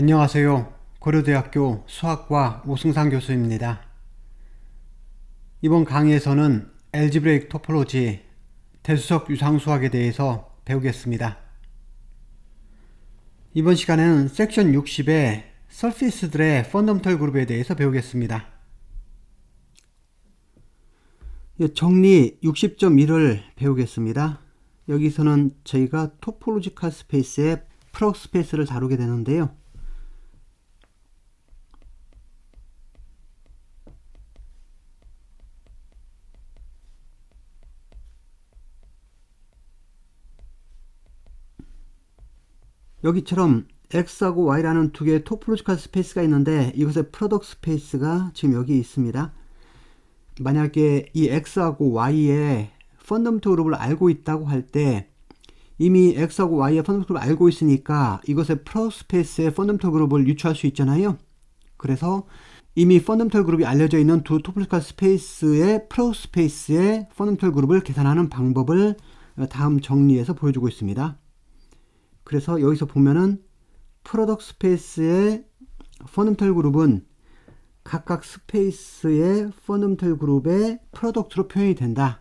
안녕하세요. 고려대학교 수학과 오승상 교수입니다. 이번 강의에서는 알지브레이크 토폴로지, 대수석 유상수학에 대해서 배우겠습니다. 이번 시간에는 섹션 60의 서피스들의 펀더멘털 그룹에 대해서 배우겠습니다. 정리 60.1을 배우겠습니다. 여기서는 저희가 토폴로지컬 스페이스의 프로덕트 스페이스를 다루게 되는데요. 여기처럼 X하고 Y라는 두 개의 토폴로지컬 스페이스가 있는데 이것의 프로덕트 스페이스가 지금 여기 있습니다. 만약에 이 X하고 Y의 펀더멘털 그룹을 알고 있다고 할 때 이미 X하고 Y의 펀더멘털 그룹을 알고 있으니까 이것의 프로덕트 스페이스의 펀더멘털 그룹을 유추할 수 있잖아요. 그래서 이미 펀더멘털 그룹이 알려져 있는 두 토폴로지컬 스페이스의 프로덕트 스페이스의 펀더멘털 그룹을 계산하는 방법을 다음 정리에서 보여주고 있습니다. 그래서 여기서 보면은 프로덕트 스페이스의 펀더멘털 그룹은 각각 스페이스의 펀더멘털 그룹의 프로덕트로 표현이 된다.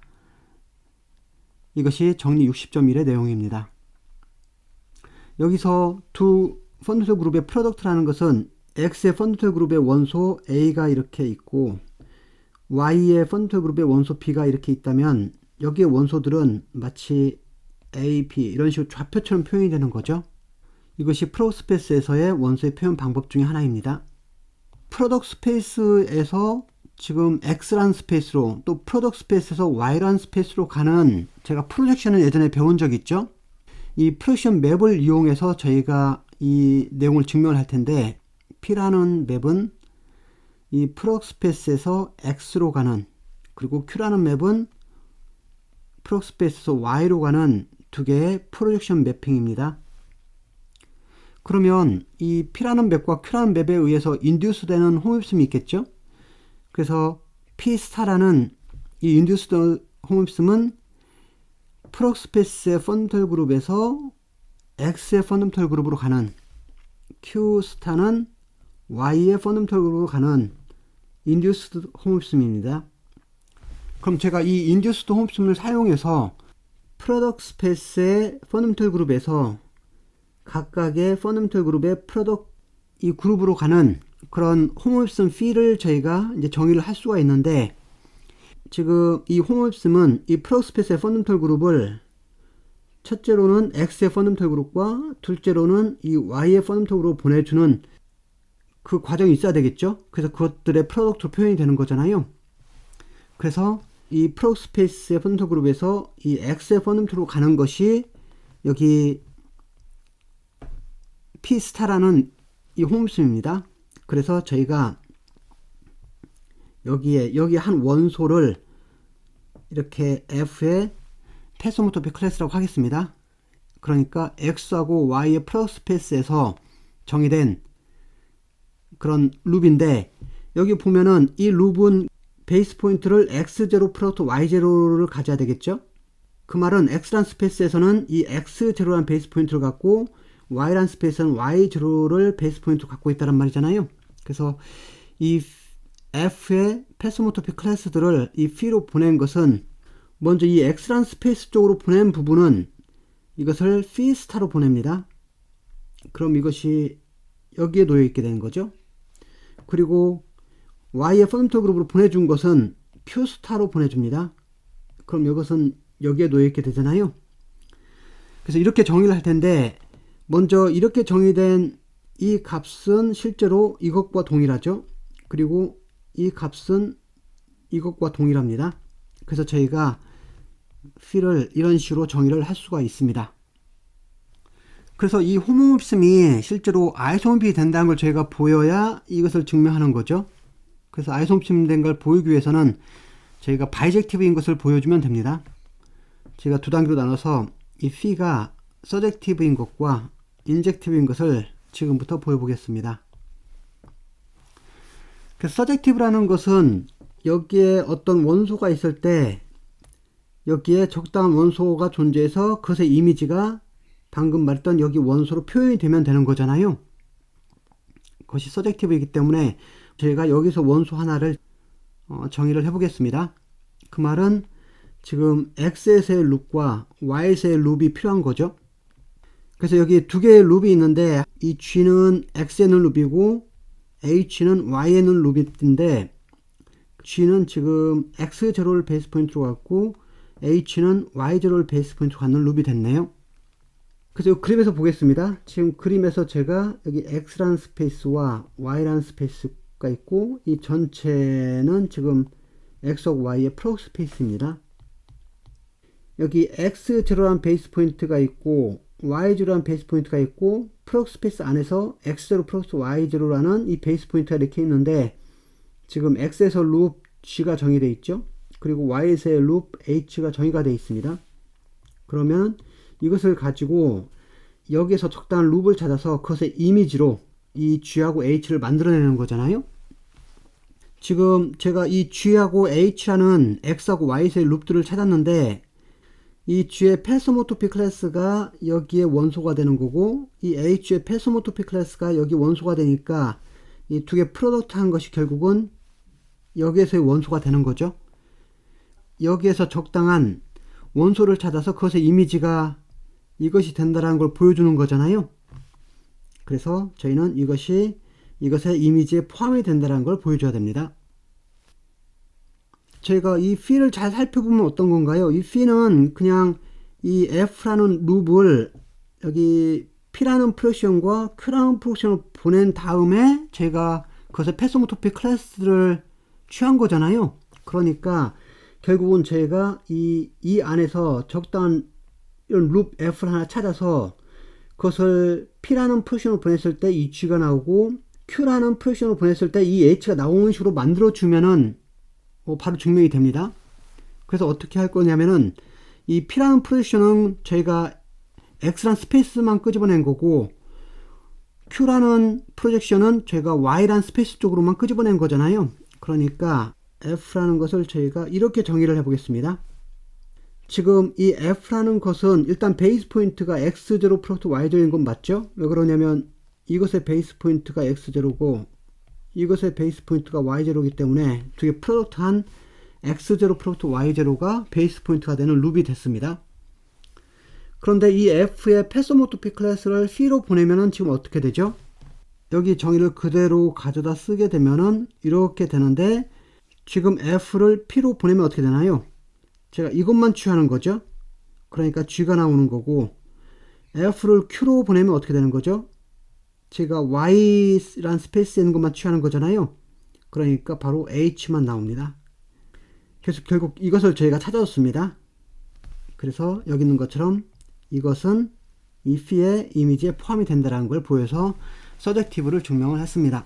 이것이 정리 60.1의 내용입니다. 여기서 두 펀더멘털 그룹의 프로덕트라는 것은 X의 펀더멘털 그룹의 원소 A가 이렇게 있고 Y의 펀더멘털 그룹의 원소 B가 이렇게 있다면 여기의 원소들은 마치 A, B 이런 식으로 좌표처럼 표현이 되는 거죠. 이것이 프로덕트 스페이스에서의 원소의 표현 방법 중에 하나입니다. 프로덕트 스페이스에서 지금 X라는 스페이스로 또 프로덕트 스페이스에서 Y라는 스페이스로 가는 제가 프로젝션을 예전에 배운 적 있죠. 이 프로젝션 맵을 이용해서 저희가 이 내용을 증명을 할 텐데 P라는 맵은 이 프로덕트 스페이스에서 X로 가는 그리고 Q라는 맵은 프로덕트 스페이스에서 Y로 가는 두 개의 프로젝션 매핑입니다. 그러면 이 P라는 맵과 Q라는 맵에 의해서 인듀스 되는 홈입스이 있겠죠? 그래서 P 스타라는 이 인듀스 홈입스는 프로덕트 스페이스의 펀더멘털 그룹에서 X의 펀더멘털 그룹으로 가는 Q 스타는 Y의 펀더멘털 그룹으로 가는 인듀스드 홈입스입니다. 그럼 제가 이 인듀스드 홈입스를 사용해서 프로덕트 스페이스의 펀더멘털 그룹에서 각각의 펀더멘털 그룹의 프로덕트 이 그룹으로 가는 그런 홈옵슨 피를 저희가 이제 정의를 할 수가 있는데 지금 이 홈옵슨은 이 프로덕트 스페이스의 펀더멘털 그룹을 첫째로는 X의 펀더멘털 그룹과 둘째로는 이 Y의 펀더멘털 그룹으로 보내주는 그 과정이 있어야 되겠죠. 그래서 그것들의 프로덕트로 표현이 되는 거잖아요. 그래서 이 프로덕트 스페이스의 펀더멘털 그룹에서 이 X의 펀더멘털로 가는 것이 여기 P 스타라는 이 홈옵슨입니다. 그래서 저희가 여기 한 원소를 이렇게 F의 패스모토피 클래스라고 하겠습니다. 그러니까 X하고 Y의 프로덕트 스페이스에서 정의된 그런 룹인데 여기 보면은 이 룹은 베이스 포인트를 X0 프로덕트 Y0를 가져야 되겠죠. 그 말은 X란 스페이스에서는 이 X0라는 베이스 포인트를 갖고 Y란 스페이스는 Y0를 베이스 포인트로 갖고 있다는 말이잖아요. 그래서 이 F의 패스모토피 클래스들을 이 P로 보낸 것은 먼저 이 X란 스페이스 쪽으로 보낸 부분은 이것을 Phi 스타로 보냅니다. 그럼 이것이 여기에 놓여 있게 되는 거죠. 그리고 Y의 펀더멘털 그룹으로 보내준 것은 Q 스타로 보내줍니다. 그럼 이것은 여기에 놓여 있게 되잖아요. 그래서 이렇게 정의를 할 텐데 먼저 이렇게 정의된 이 값은 실제로 이것과 동일하죠. 그리고 이 값은 이것과 동일합니다. 그래서 저희가 P를 이런 식으로 정의를 할 수가 있습니다. 그래서 이 홈옵슨이 실제로 아이소모픽이 된다는 걸 저희가 보여야 이것을 증명하는 거죠. 그래서 아이소모픽 된 걸 보이기 위해서는 저희가 바이젝티브인 것을 보여주면 됩니다. 제가 두 단계로 나눠서 이 P가 서젝티브인 것과 인젝티브인 것을 지금부터 보여보겠습니다. 그래서 서젝티브라는 것은 여기에 어떤 원소가 있을 때 여기에 적당한 원소가 존재해서 그것의 이미지가 방금 말했던 여기 원소로 표현이 되면 되는 거잖아요. 것이 서젝티브이기 때문에 저희가 여기서 원소 하나를 정의를 해보겠습니다. 그 말은 지금 X에서의 룹과 Y에서의 룹이 필요한 거죠. 그래서 여기 두 개의 룹이 있는데 이 G는 X에 있는 룹이고 H는 Y에 있는 룹인데 G는 지금 X0를 베이스 포인트로 갖고 H는 Y0를 베이스 포인트로 갖는 룹이 됐네요. 그래서 이 그림에서 보겠습니다. 지금 그림에서 제가 여기 X라는 스페이스와 Y라는 스페이스가 있고 이 전체는 지금 X하고 Y의 프로덕트 스페이스입니다. 여기 X0라는 베이스 포인트가 있고 Y0라는 베이스 포인트가 있고 프로덕트 스페이스 안에서 X0 프로덕트 Y0라는 이 베이스 포인트가 이렇게 있는데 지금 X에서 룹 G가 정의되어 있죠. 그리고 Y에서의 룹 H가 정의가 되어 있습니다. 그러면 이것을 가지고 여기에서 적당한 룹을 찾아서 그것의 이미지로 이 G하고 H를 만들어내는 거잖아요. 지금 제가 이 G하고 H라는 X하고 Y에서의 룹들을 찾았는데 이 G의 패소모토피 클래스가 여기에 원소가 되는 거고 이 H의 패소모토피 클래스가 여기 원소가 되니까 이 두 개 프로덕트 한 것이 결국은 여기에서의 원소가 되는 거죠. 여기에서 적당한 원소를 찾아서 그것의 이미지가 이것이 된다는 걸 보여주는 거잖아요. 그래서 저희는 이것이 이것의 이미지에 포함이 된다는 걸 보여줘야 됩니다. 저희가 이 p를 잘 살펴보면 어떤 건가요? 이 p는 그냥 이 f라는 룹을 여기 p라는 프로젝션과 q라는 프로젝션을 보낸 다음에 제가 그것의 패소모토피 클래스를 취한 거잖아요. 그러니까 결국은 저희가 이 안에서 적당한 이런 룹 f를 하나 찾아서 그것을 p라는 프로젝션을 보냈을 때 이 g가 나오고 q라는 프로젝션을 보냈을 때 이 h가 나오는 식으로 만들어 주면은 바로 증명이 됩니다. 그래서 어떻게 할 거냐면은 이 p라는 프로젝션은 저희가 x라는 스페이스만 끄집어낸 거고 q라는 프로젝션은 저희가 y라는 스페이스 쪽으로만 끄집어낸 거잖아요. 그러니까 f라는 것을 저희가 이렇게 정의를 해보겠습니다. 지금 이 f라는 것은 일단 베이스 포인트가 x0 프로덕트 y0인 건 맞죠? 왜 그러냐면 이것의 베이스 포인트가 x0고 이것의 베이스 포인트가 y0이기 때문에 두 개 프로덕트한 x0 프로덕트 y0가 베이스 포인트가 되는 룹이 됐습니다. 그런데 이 f의 패소모토피 클래스를 p로 보내면은 지금 어떻게 되죠? 여기 정의를 그대로 가져다 쓰게 되면은 이렇게 되는데 지금 f를 p로 보내면 어떻게 되나요? 제가 이것만 취하는 거죠. 그러니까 g가 나오는 거고 f를 q로 보내면 어떻게 되는 거죠? 제가 y란 스페이스에 있는 것만 취하는 거잖아요. 그러니까 바로 h만 나옵니다. 그래서 결국 이것을 저희가 찾아줬습니다. 그래서 여기 있는 것처럼 이것은 이 p의 이미지에 포함이 된다는 걸 보여서 서젝티브를 증명을 했습니다.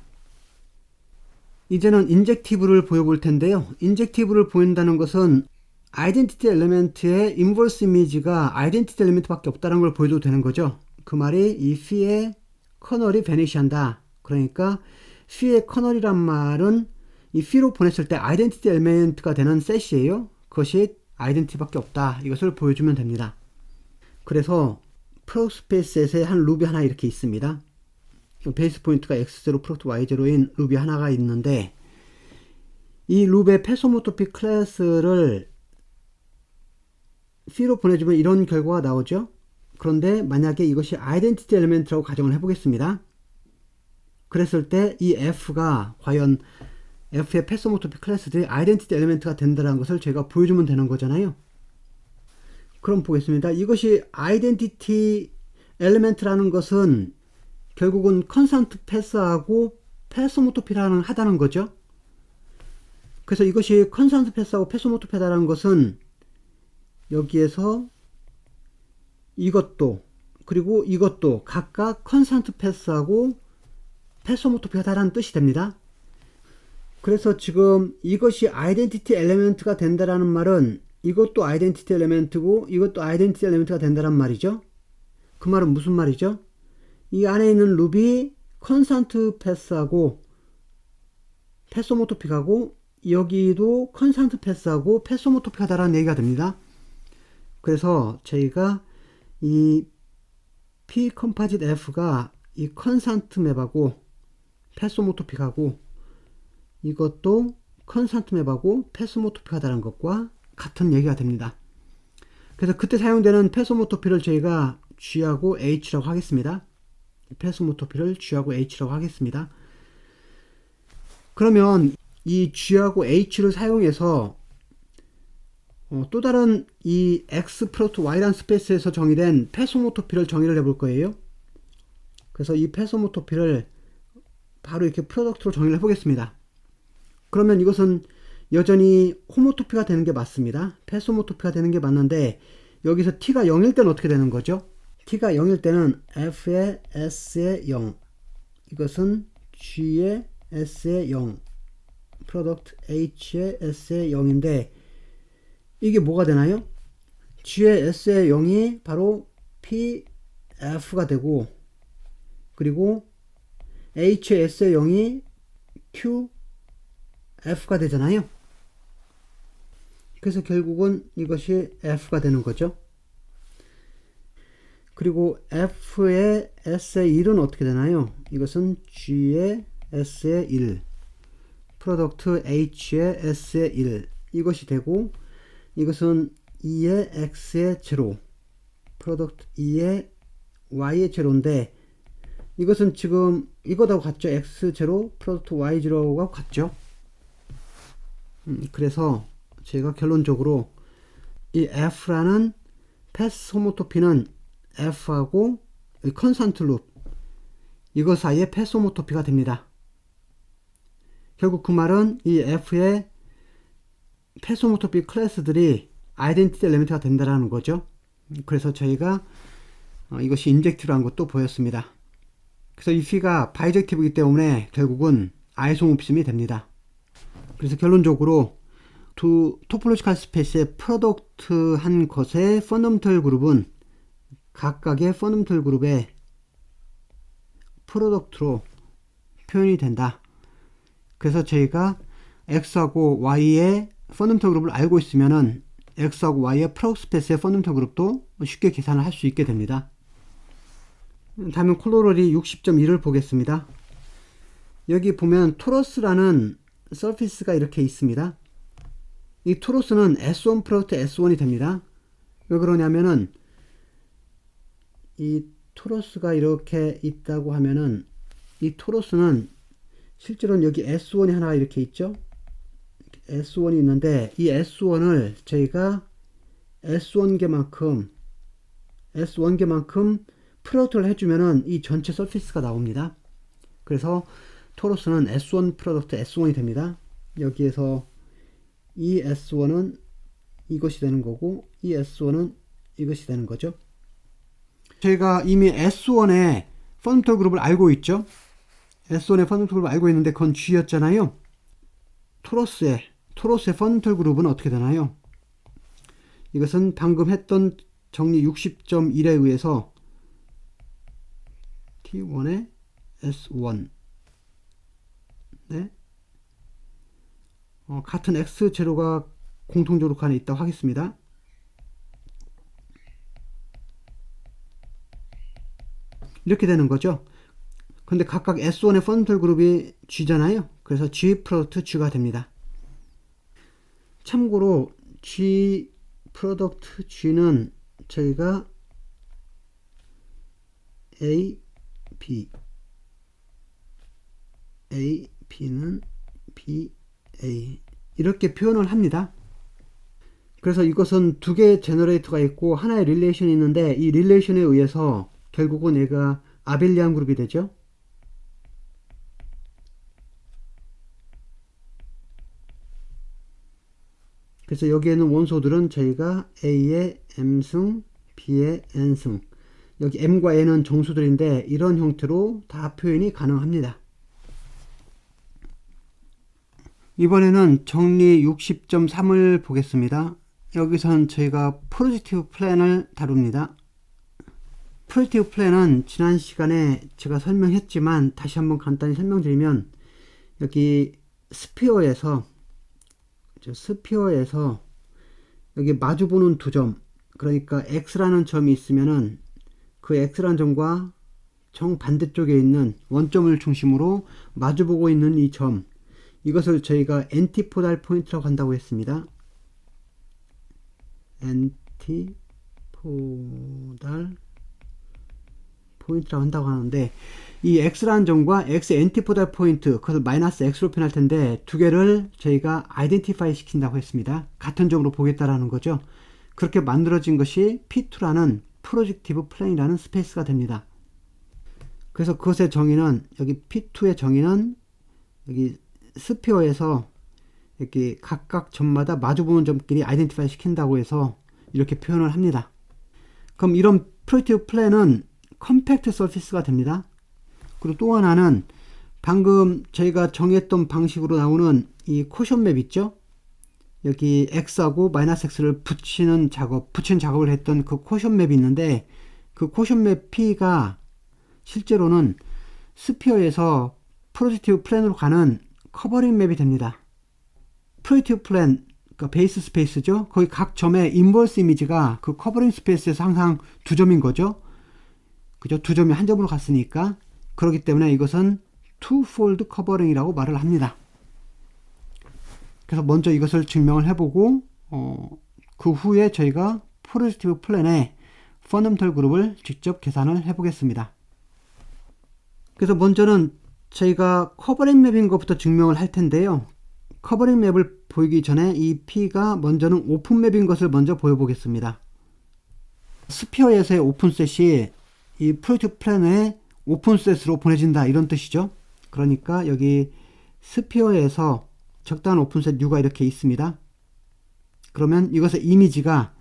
이제는 인젝티브를 보여볼 텐데요. 인젝티브를 보인다는 것은 아이덴티티 엘리멘트의 인버스 이미지가 아이덴티티 엘리멘트밖에 없다는 걸 보여줘도 되는 거죠. 그 말이 이 p의 커널이 베니시한다. 그러니까 p의 커널이란 말은 이 p로 보냈을 때 아이덴티티 엘리멘트가 되는 셋이에요. 그것이 아이덴티티밖에 없다. 이것을 보여주면 됩니다. 그래서 프로덕트 스페이스에 한 룹이 하나 이렇게 있습니다. 베이스 포인트가 x0 프로덕트 y0인 룹이 하나가 있는데 이 룹의 패소모토피 클래스를 p로 보내주면 이런 결과가 나오죠. 그런데 만약에 이것이 아이덴티티 엘리멘트라고 가정을 해보겠습니다. 그랬을 때 이 f가 과연 f의 패소모토피 클래스들이 아이덴티티 엘리멘트가 된다는 것을 제가 보여주면 되는 거잖아요. 그럼 보겠습니다. 이것이 아이덴티티 엘리멘트라는 것은 결국은 컨스턴트 패스하고 패소모토피라는 하다는 거죠. 그래서 이것이 컨스턴트 패스하고 패소모토피라는 것은 여기에서 이것도 그리고 이것도 각각 컨스턴트 패스하고 패소모토피하다라는 뜻이 됩니다. 그래서 지금 이것이 아이덴티티 엘리멘트가 된다라는 말은 이것도 아이덴티티 엘리멘트고 이것도 아이덴티티 엘리멘트가 된다는 말이죠. 그 말은 무슨 말이죠? 이 안에 있는 룹이 컨스턴트 패스하고 패소모토픽하고 여기도 컨스턴트 패스하고 패소모토픽하다라는 얘기가 됩니다. 그래서 저희가 이 p 컴포짓 f가 이 컨스턴트 맵하고 패소모토픽하고 이것도 컨스탄트 맵하고 패소모토픽하다는 것과 같은 얘기가 됩니다. 그래서 그때 사용되는 패소모토피를 저희가 G하고 H라고 하겠습니다. 패소모토피를 G하고 H라고 하겠습니다. 그러면 이 G하고 H를 사용해서 또 다른 이 X 플러스 Y라는 스페이스에서 정의된 패소모토피를 정의를 해볼 거예요. 그래서 이 패소모토피를 바로 이렇게 프로덕트로 정의를 해보겠습니다. 그러면 이것은 여전히 호모토피가 되는 게 맞습니다. 패소모토피가 되는 게 맞는데 여기서 t가 0일 때는 어떻게 되는 거죠? t가 0일 때는 f의 s의 0, 이것은 g의 s의 0, 프로덕트 h의 s의 0인데 이게 뭐가 되나요? g의 s의 0이 바로 pf가 되고 그리고 h의 s의 0이 qf가 되잖아요. 그래서 결국은 이것이 f가 되는 거죠. 그리고 f의 s의 1은 어떻게 되나요? 이것은 g의 s의 1, 프로덕트 h의 s의 1, 이것이 되고 이것은 2의 x의 제로, 프로덕트 2의 y의 제로인데 이것은 지금 이거하고 같죠? x 제로, 프로덕트 y 제로하고 같죠? 그래서 제가 결론적으로 이 f라는 패소모토피는 f하고 컨스탄트 룹 이거 사이에 패소모토피가 됩니다. 결국 그 말은 이 f의 패소모토피 클래스들이 아이덴티티 엘리멘트가 된다라는 거죠. 그래서 저희가 이것이 인젝티브라는 것도 보였습니다. 그래서 이 p가 바이젝티브이기 때문에 결국은 아이소모피즘이 됩니다. 그래서 결론적으로 두 토폴로지컬 스페이스의 프로덕트 한 것의 펀더멘털 그룹은 각각의 펀더멘털 그룹의 프로덕트로 표현이 된다. 그래서 저희가 x하고 y의 펀더멘털 그룹을 알고 있으면은 x하고 y의 프로덕트 스페이스의 펀더멘털 그룹도 쉽게 계산을 할 수 있게 됩니다. 다음은 콜로러리 60.1을 보겠습니다. 여기 보면 토러스라는 서피스가 이렇게 있습니다. 이 토러스는 S1 프로덕트 S1이 됩니다. 왜 그러냐면은 이 토러스가 이렇게 있다고 하면은 이 토러스는 실제로는 여기 S1이 하나 이렇게 있죠. S1이 있는데 이 S1을 저희가 S1개만큼 프로덕트를 해주면은 이 전체 서피스가 나옵니다. 그래서 토러스는 S1 프로덕트 S1이 됩니다. 여기에서 이 S1은 이것이 되는 거고 이 S1은 이것이 되는 거죠. 저희가 이미 S1의 펀더멘털 그룹을 알고 있죠. S1의 펀더멘털 그룹을 알고 있는데 그건 G였잖아요. 토러스의 펀더멘털 그룹은 어떻게 되나요? 이것은 방금 했던 정리 60.1에 의해서 T1의 S1 네? 같은 X0가 공통적으로 그 안에 있다고 하겠습니다. 이렇게 되는 거죠. 근데 각각 S1의 펀더멘털 그룹이 G잖아요. 그래서 G 프로덕트 G가 됩니다. 참고로 G 프로덕트 G는 저희가 B는 BA 이렇게 표현을 합니다. 그래서 이것은 두 개의 제너레이터가 있고 하나의 릴레이션이 있는데 이 릴레이션에 의해서 결국은 얘가 아벨리안 그룹이 되죠. 그래서 여기에는 원소들은 저희가 A의 M승, B의 N승, 여기 M과 N은 정수들인데 이런 형태로 다 표현이 가능합니다. 이번에는 정리 60.3을 보겠습니다. 여기선 저희가 프로젝티브 플랜을 다룹니다. 프로젝티브 플랜은 지난 시간에 제가 설명했지만 다시 한번 간단히 설명드리면 여기 스피어에서 여기 마주보는 두 점, 그러니까 X라는 점이 있으면은 그 X라는 점과 정반대쪽에 있는 원점을 중심으로 마주보고 있는 이 점, 이것을 저희가 엔티포달 포인트라고 한다고 했습니다. 엔티포달 포인트라고 한다고 하는데, 이 x라는 점과 x 엔티포달 포인트, 그것을 마이너스 x로 표현할 텐데 두 개를 저희가 아이덴티파이 시킨다고 했습니다. 같은 점으로 보겠다라는 거죠. 그렇게 만들어진 것이 P2라는 프로젝티브 플레인이라는 스페이스가 됩니다. 그래서 그것의 정의는, 여기 P2의 정의는 여기 스피어에서 이렇게 각각 점마다 마주보는 점끼리 아이덴티파이 시킨다고 해서 이렇게 표현을 합니다. 그럼 이런 프로젝티브 플레인은 컴팩트 서피스가 됩니다. 그리고 또 하나는 방금 저희가 정했던 방식으로 나오는 이 코션 맵 있죠? 여기 x하고 마이너스 x를 붙이는 작업을 했던 그 코션 맵이 있는데, 그 코션 맵 P가 실제로는 스피어에서 프로젝티브 플랜으로 가는 커버링 맵이 됩니다. 프로젝티브 플랜, 그러니까 베이스 스페이스죠? 거기 각 점의 인버스 이미지가 그 커버링 스페이스에서 항상 두 점인 거죠? 그죠? 두 점이 한 점으로 갔으니까. 그렇기 때문에 이것은 투폴드 커버링이라고 말을 합니다. 그래서 먼저 이것을 증명을 해보고 그 후에 저희가 프로젝티브 플랜의 펀더멘털 그룹을 직접 계산을 해보겠습니다. 그래서 먼저는 저희가 커버링 맵인 것부터 증명을 할 텐데요. 커버링 맵을 보이기 전에 이 P가 먼저는 오픈 맵인 것을 먼저 보여보겠습니다. 스피어에서의 오픈셋이 이 프로젝티브 플랜의 오픈셋으로 보내진다, 이런 뜻이죠. 그러니까 여기 스피어에서 적당한 오픈셋 U가 이렇게 있습니다. 그러면 이것의 이미지가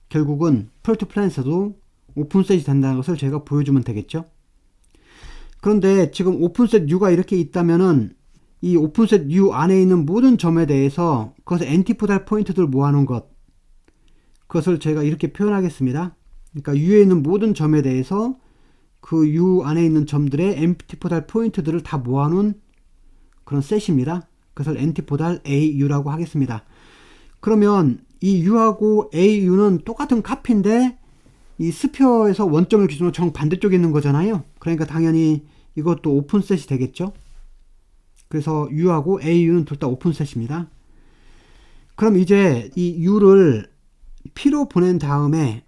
결국은 프로젝티브 플랜에서도 오픈셋이 된다는 것을 제가 보여주면 되겠죠. 그런데 지금 오픈셋 U가 이렇게 있다면은 이 오픈셋 U 안에 있는 모든 점에 대해서 그것을 엔티포달 포인트들 모아놓은 것, 그것을 제가 이렇게 표현하겠습니다. 그러니까 U에 있는 모든 점에 대해서 그 U 안에 있는 점들의 엔티포달 포인트들을 다 모아놓은 그런 셋입니다. 그것을 엔티포달 AU라고 하겠습니다. 그러면 이 U하고 AU는 똑같은 값인데 이 스피어에서 원점을 기준으로 정반대쪽에 있는 거잖아요. 그러니까 당연히 이것도 오픈셋이 되겠죠. 그래서 U하고 AU는 둘 다 오픈셋입니다. 그럼 이제 이 U를 P로 보낸 다음에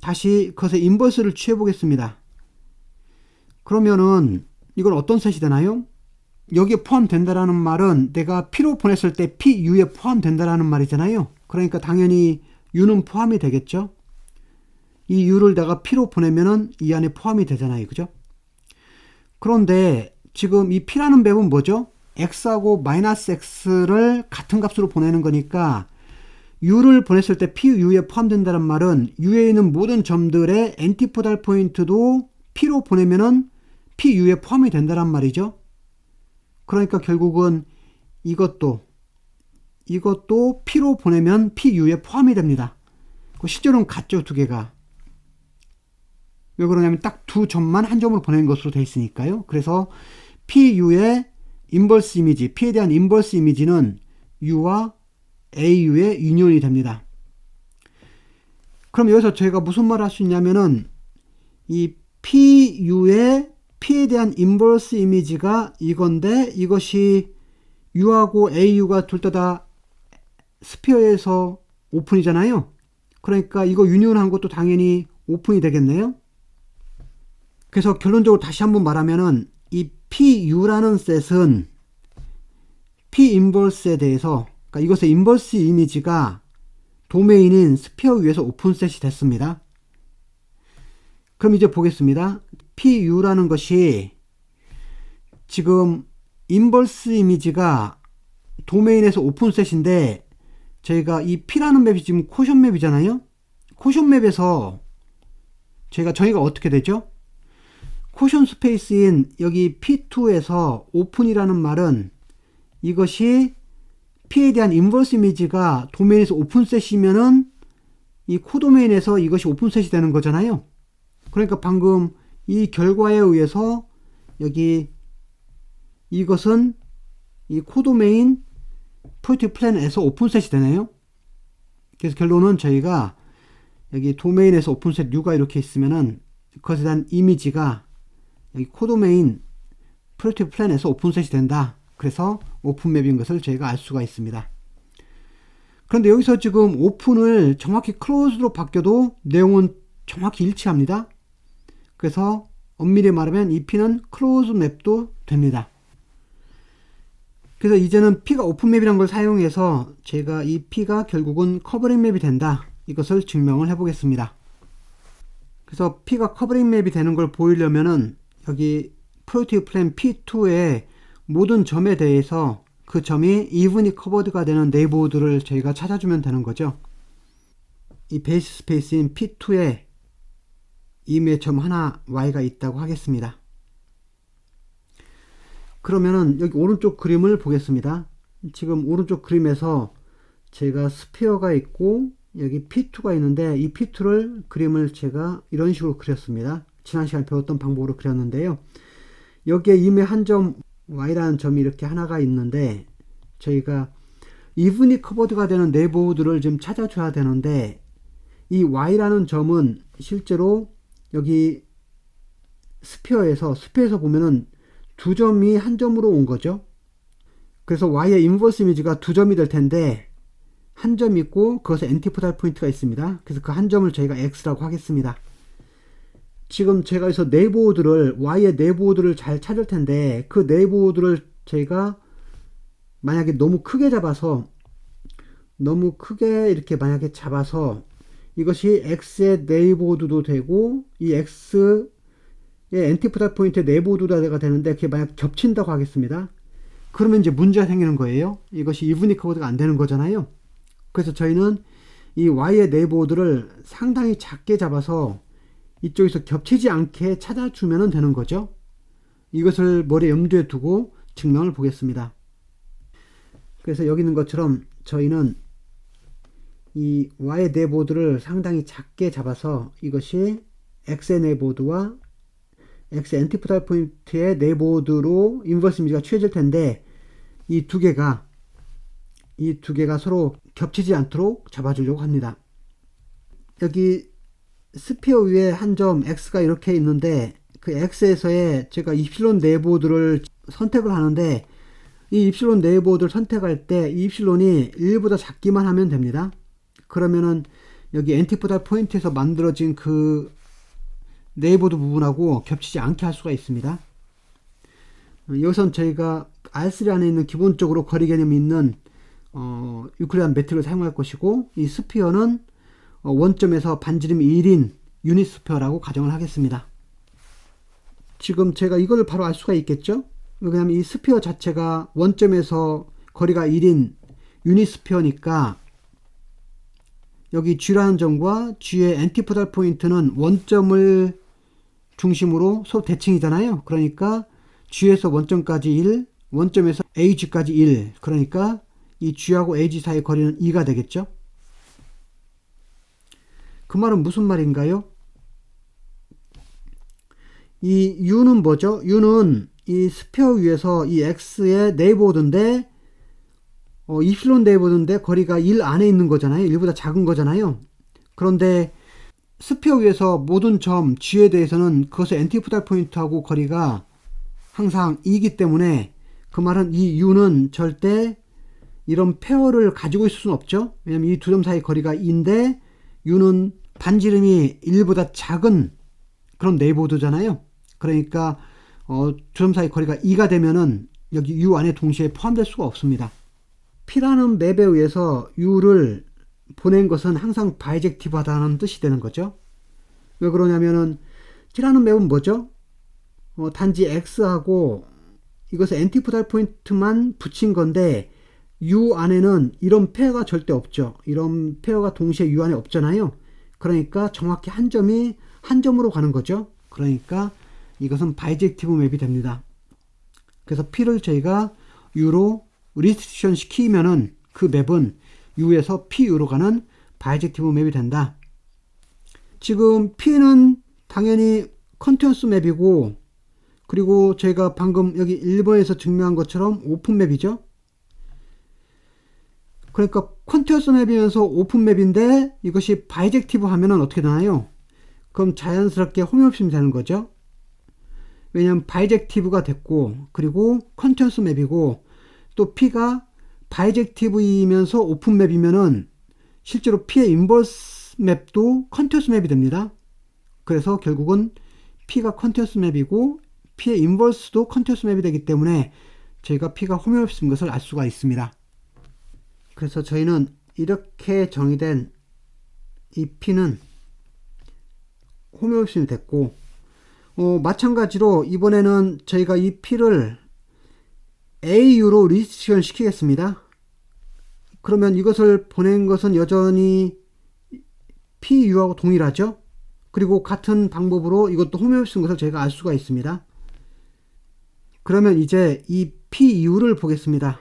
다시 그것의 인버스를 취해 보겠습니다. 그러면은 이건 어떤 셋이 되나요? 여기에 포함된다라는 말은 내가 P로 보냈을 때 PU에 포함된다라는 말이잖아요. 그러니까 당연히 U는 포함이 되겠죠. 이 U를 내가 P로 보내면은 이 안에 포함이 되잖아요. 그죠? 그런데 지금 이 P라는 맵은 뭐죠? X하고 마이너스 X를 같은 값으로 보내는 거니까 U를 보냈을 때 PU에 포함된다는 말은 U에 있는 모든 점들의 엔티포달 포인트도 P로 보내면은 PU에 포함이 된다는 말이죠. 그러니까 결국은 이것도 P로 보내면 PU에 포함이 됩니다. 실제로는 같죠, 두 개가. 왜 그러냐면 딱 두 점만 한 점으로 보내는 것으로 되어 있으니까요. 그래서 PU의 인버스 이미지, P에 대한 인버스 이미지는 U와 AU의 유니온이 됩니다. 그럼 여기서 저희가 무슨 말을 할 수 있냐면은 이 PU의 P에 대한 인버스 이미지가 이건데 이것이 U하고 AU가 둘 다 스피어에서 오픈이잖아요. 그러니까 이거 유니온한 것도 당연히 오픈이 되겠네요. 그래서 결론적으로 다시 한번 말하면은 이 PU라는 셋은 P 인버스에 대해서, 그러니까 이것의 인버스 이미지가 도메인인 스피어 위에서 오픈셋이 됐습니다. 그럼 이제 보겠습니다. PU라는 것이 지금 인버스 이미지가 도메인에서 오픈셋인데 저희가 이 P라는 맵이 지금 코션 맵이잖아요. 코션 맵에서 저희가 정의가 어떻게 되죠? 코션 스페이스인 여기 P2에서 오픈이라는 말은 이것이 P에 대한 인버스 이미지가 도메인에서 오픈셋이면은 이 코도메인에서 이것이 오픈셋이 되는 거잖아요. 그러니까 방금 이 결과에 의해서 여기 이것은 이 코도메인 프로젝티브 플랜에서 오픈셋이 되네요. 그래서 결론은 저희가 여기 도메인에서 오픈셋 U가 이렇게 있으면은 그것에 대한 이미지가 여기 코도메인 프로젝트 플랜에서 오픈셋이 된다. 그래서 오픈맵인 것을 저희가 알 수가 있습니다. 그런데 여기서 지금 오픈을 정확히 클로즈로 바뀌어도 내용은 정확히 일치합니다. 그래서 엄밀히 말하면 이 P는 클로즈 맵도 됩니다. 그래서 이제는 P가 오픈맵이라는 걸 사용해서 제가 이 P가 결국은 커버링 맵이 된다. 이것을 증명을 해 보겠습니다. 그래서 P가 커버링 맵이 되는 걸 보이려면은 여기 프로젝트 플랜 P2의 모든 점에 대해서 그 점이 evenly covered가 되는 네이버후드를 저희가 찾아주면 되는 거죠. 이 베이스 스페이스인 P2에 임의 점 하나 Y가 있다고 하겠습니다. 그러면은 여기 오른쪽 그림을 보겠습니다. 지금 오른쪽 그림에서 제가 스피어가 있고 여기 P2가 있는데 이 P2를 그림을 제가 이런 식으로 그렸습니다. 지난 시간에 배웠던 방법으로 그렸는데요. 여기에 임의 한 점 Y라는 점이 이렇게 하나가 있는데 저희가 evenly covered가 되는 네이버후드를 좀 찾아줘야 되는데 이 Y라는 점은 실제로 여기 스피어에서 보면은 두 점이 한 점으로 온 거죠. 그래서 Y의 인버스 이미지가 두 점이 될 텐데 한 점 있고 그것에 엔티포달 포인트가 있습니다. 그래서 그 한 점을 저희가 X라고 하겠습니다. 지금 제가 여기서 네이버후드를 Y의 네이버후드를 잘 찾을 텐데 그 네이버후드를 저희가 만약에 너무 크게 이렇게 만약에 잡아서 이것이 X의 네이버후드도 되고 이 X의 엔티포달 포인트의 네이버후드가 되는데 그게 만약 겹친다고 하겠습니다. 그러면 이제 문제가 생기는 거예요. 이것이 evenly covered가 안 되는 거잖아요. 그래서 저희는 이 Y의 네이버후드를 상당히 작게 잡아서 이쪽에서 겹치지 않게 찾아주면 되는 거죠. 이것을 머리에 염두에 두고 증명을 보겠습니다. 그래서 여기 있는 것처럼 저희는 이 Y의 네이버후드를 상당히 작게 잡아서 이것이 X의 네이버후드와 X 엔티포달 포인트의 네이버후드로 인버스 이미지가 취해질 텐데 이 두 개가 서로 겹치지 않도록 잡아주려고 합니다. 여기 스피어 위에 한 점 X가 이렇게 있는데 그 X에서의 제가 입실론 네이버후드를 선택을 하는데 이 입실론 네이버후드를 선택할 때 이 입실론이 1보다 작기만 하면 됩니다. 그러면은 여기 엔티포달 포인트에서 만들어진 그 네이버후드 부분하고 겹치지 않게 할 수가 있습니다. 여기선 저희가 R3 안에 있는 기본적으로 거리 개념이 있는 유클리안 매트릭을 사용할 것이고 이 스피어는 원점에서 반지름이 1인 유닛 스피어라고 가정을 하겠습니다. 지금 제가 이걸 바로 알 수가 있겠죠? 왜냐하면 이 스피어 자체가 원점에서 거리가 1인 유닛 스피어니까 여기 G라는 점과 G의 엔티포달 포인트는 원점을 중심으로 서로 대칭이잖아요. 그러니까 G에서 원점까지 1, 원점에서 AG까지 1. 그러니까 이 G하고 AG 사이의 거리는 2가 되겠죠. 그 말은 무슨 말인가요? 이 U는 뭐죠? U는 이 스피어 위에서 이 X의 네이버후드인데 입실론 네이버후드인데 거리가 1 안에 있는 거잖아요. 1보다 작은 거잖아요. 그런데 스피어 위에서 모든 점 G에 대해서는 그것의 엔티포달 포인트하고 거리가 항상 2이기 때문에 그 말은 이 U는 절대 이런 페어를 가지고 있을 수는 없죠. 왜냐면 이 두 점 사이 거리가 2인데 U는 반지름이 1보다 작은 그런 네이버후드잖아요. 그러니까 두 점 사이 거리가 2가 되면은 여기 U 안에 동시에 포함될 수가 없습니다. P라는 맵에 의해서 U를 보낸 것은 항상 바이젝티브하다는 뜻이 되는 거죠. 왜 그러냐면은 T라는 맵은 뭐죠? 단지 X하고 이것의 엔티포달 포인트만 붙인 건데 U 안에는 이런 페어가 절대 없죠. 이런 페어가 동시에 U 안에 없잖아요. 그러니까 정확히 한 점이 한 점으로 가는 거죠. 그러니까 이것은 바이젝티브 맵이 됩니다. 그래서 P를 저희가 U로 리스트릭션 시키면은 그 맵은 U에서 PU로 가는 바이젝티브 맵이 된다. 지금 P는 당연히 컨티뉴어스 맵이고 그리고 저희가 방금 여기 1번에서 증명한 것처럼 오픈 맵이죠. 그러니까 컨티뉴어스 맵이면서 오픈 맵인데 이것이 바이젝티브 하면은 어떻게 되나요? 그럼 자연스럽게 홈용심이 되는 거죠. 왜냐면 바이젝티브가 됐고, 그리고 컨티뉴어스 맵이고, 또 P가 바이젝티브이면서 오픈 맵이면은 실제로 P의 인버스 맵도 컨티뉴어스 맵이 됩니다. 그래서 결국은 P가 컨티뉴어스 맵이고 P의 인버스도 컨티뉴어스 맵이 되기 때문에 저희가 P가 호메오패스인 것을 알 수가 있습니다. 그래서 저희는 이렇게 정의된 이 P는 호메오패스이 됐고, 마찬가지로 이번에는 저희가 이 P를 AU로 리스트션 시키겠습니다. 그러면 이것을 보낸 것은 여전히 PU하고 동일하죠. 그리고 같은 방법으로 이것도 호메오패스인 것을 저희가 알 수가 있습니다. 그러면 이제 이 PU를 보겠습니다.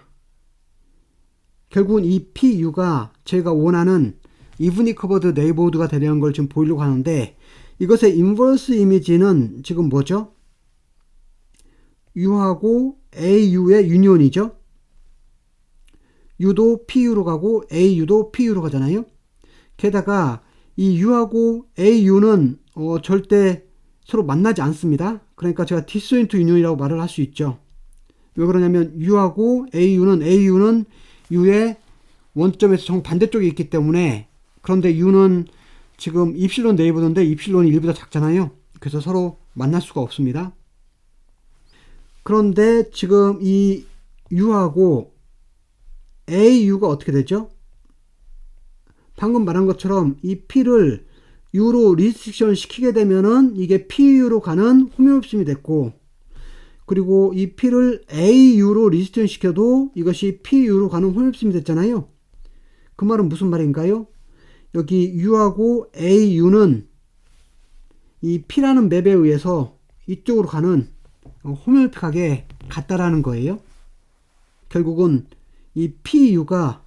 결국은 이 PU가 저희가 원하는 이브니 커버드 네이버후드가 되려는 걸 지금 보이려고 하는데, 이것의 인버스 이미지는 지금 뭐죠? U하고 AU의 유니온이죠. U도 PU로 가고 AU도 PU로 가잖아요. 게다가 이 U하고 AU는 절대 서로 만나지 않습니다. 그러니까 제가 디스조인트 유니온이라고 말을 할 수 있죠. 왜 그러냐면 U하고 AU는 U의 원점에서 정반대쪽에 있기 때문에, 그런데 U는 지금 입실론 네이버인데 입실론이 1보다 작잖아요. 그래서 서로 만날 수가 없습니다. 그런데 지금 이 U하고 AU가 어떻게 되죠? 방금 말한 것처럼 이 P를 U로 리스트릭션 시키게 되면은 이게 PU로 가는 호메오패스이 됐고, 그리고 이 P를 AU로 리스트릭션 시켜도 이것이 PU로 가는 호메오패스이 됐잖아요. 그 말은 무슨 말인가요? 여기 U하고 AU는 이 P라는 맵에 의해서 이쪽으로 가는 호메오패스하게 같다라는 거예요. 결국은 이 PU가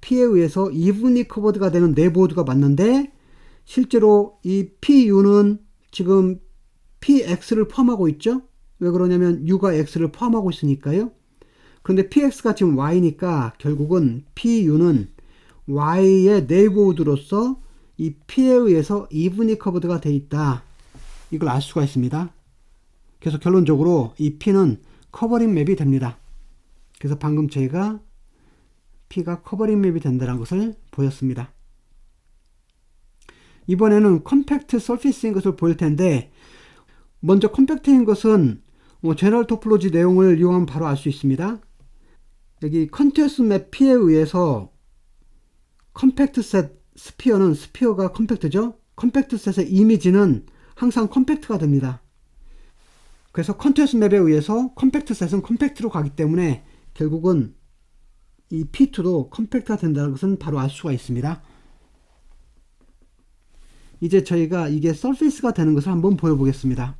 P에 의해서 이브니 커버드가 되는 네이버후드가 맞는데, 실제로 이 PU는 지금 PX를 포함하고 있죠. 왜 그러냐면 U가 X를 포함하고 있으니까요. 그런데 PX가 지금 Y니까 결국은 PU는 Y의 네이버후드로서 이 P에 의해서 이브니 커버드가 되어 있다. 이걸 알 수가 있습니다. 그래서 결론적으로 이 P는 커버링 맵이 됩니다. 그래서 방금 제가 P가 커버링 맵이 된다는 것을 보였습니다. 이번에는 컴팩트 서피스인 것을 보일 텐데, 먼저 컴팩트인 것은 제너럴 토폴로지 내용을 이용하면 바로 알 수 있습니다. 여기 컨티뉴어스 맵 P에 의해서 컴팩트 셋 스피어는, 스피어가 컴팩트죠. 컴팩트 셋의 이미지는 항상 컴팩트가 됩니다. 그래서 컨티뉴어스 맵에 의해서 컴팩트 셋은 컴팩트로 가기 때문에 결국은 이 P2도 컴팩트가 된다는 것은 바로 알 수가 있습니다. 이제 저희가 이게 서피스가 되는 것을 한번 보여보겠습니다.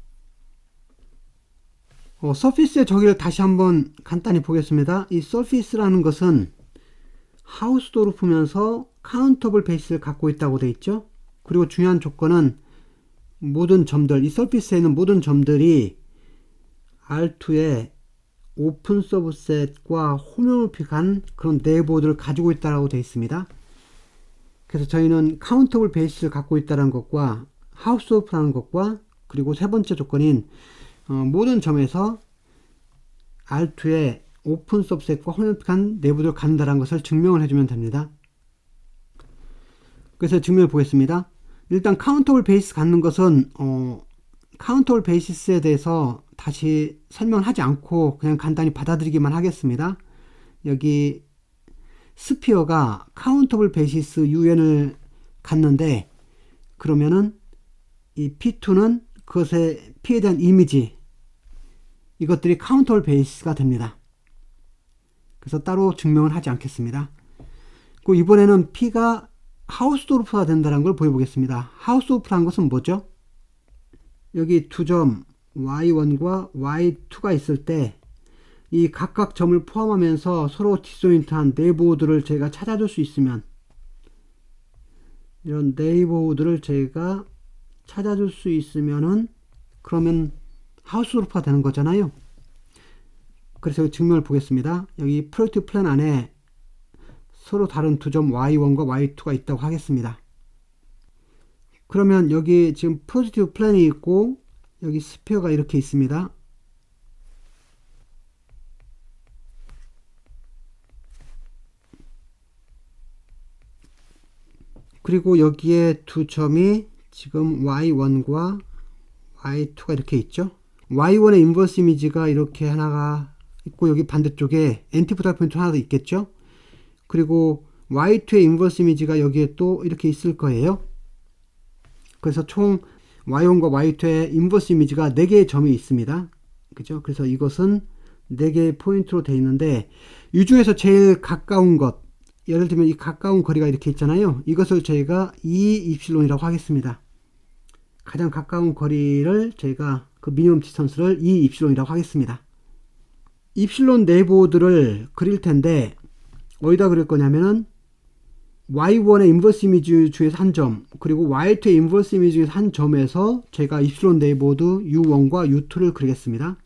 서피스의 정의를 다시 한번 간단히 보겠습니다. 이 서피스라는 것은 하우스도로 보면서 카운터블 베이스를 갖고 있다고 되어 있죠. 그리고 중요한 조건은 모든 점들, 이 서피스에 있는 모든 점들이 R2의 오픈 서브셋과 호메오패스한 그런 네이버후드를 가지고 있다고 되어 있습니다. 그래서 저희는 카운터블 베이스를 갖고 있다는 것과 하우스 오프라는 것과, 그리고 세 번째 조건인 모든 점에서 R2의 오픈 서브셋과 호메오패스한 네이버후드를 갖는다는 것을 증명을 해주면 됩니다. 그래서 증명을 보겠습니다. 일단 카운터블 베이스 갖는 것은 카운터블 베이시스에 대해서 다시 설명하지 않고 그냥 간단히 받아들이기만 하겠습니다. 여기 스피어가 카운터블 베이시스 UN을 갖는데, 그러면은 이 P2는 그것의 P에 대한 이미지, 이것들이 카운터블 베이시스가 됩니다. 그래서 따로 증명을 하지 않겠습니다. 그리고 이번에는 P가 하우스 오프가 된다는 걸 보여보겠습니다. 하우스 오프라는 것은 뭐죠? 여기 두 점 Y1과 Y2가 있을 때 이 각각 점을 포함하면서 서로 디스조인트한 네이버후드를 저희가 찾아줄 수 있으면, 이런 네이버후드를 저희가 찾아줄 수 있으면은 그러면 하우스 오프가 되는 거잖아요. 그래서 여기 증명을 보겠습니다. 여기 프로젝트 플랜 안에 서로 다른 두 점 Y1과 Y2가 있다고 하겠습니다. 그러면 여기 지금 프로젝트 플랜이 있고 여기 스피어가 이렇게 있습니다. 그리고 여기에 두 점이 지금 Y1과 Y2가 이렇게 있죠. Y1의 인버스 이미지가 이렇게 하나가 있고 여기 반대쪽에 엔티포탈 포인트 하나 더 있겠죠. 그리고 Y2의 인버스 이미지가 여기에 또 이렇게 있을 거예요. 그래서 총 Y1과 Y2의 인버스 이미지가 4개의 점이 있습니다. 그죠? 그래서 이것은 4개의 포인트로 되어 있는데 이 중에서 제일 가까운 것, 예를 들면 이 가까운 거리가 이렇게 있잖아요. 이것을 저희가 2 입실론이라고 하겠습니다. 가장 가까운 거리를 저희가 그 미니멈 디스턴스를 2 입실론이라고 하겠습니다. 입실론 네이버들을 그릴 텐데 어디다 그릴 거냐면은 Y1의 인버스 이미지 중에서 한 점, 그리고 Y2의 인버스 이미지 중에서 한 점에서 제가 입실론 네이버드 U1과 U2를 그리겠습니다.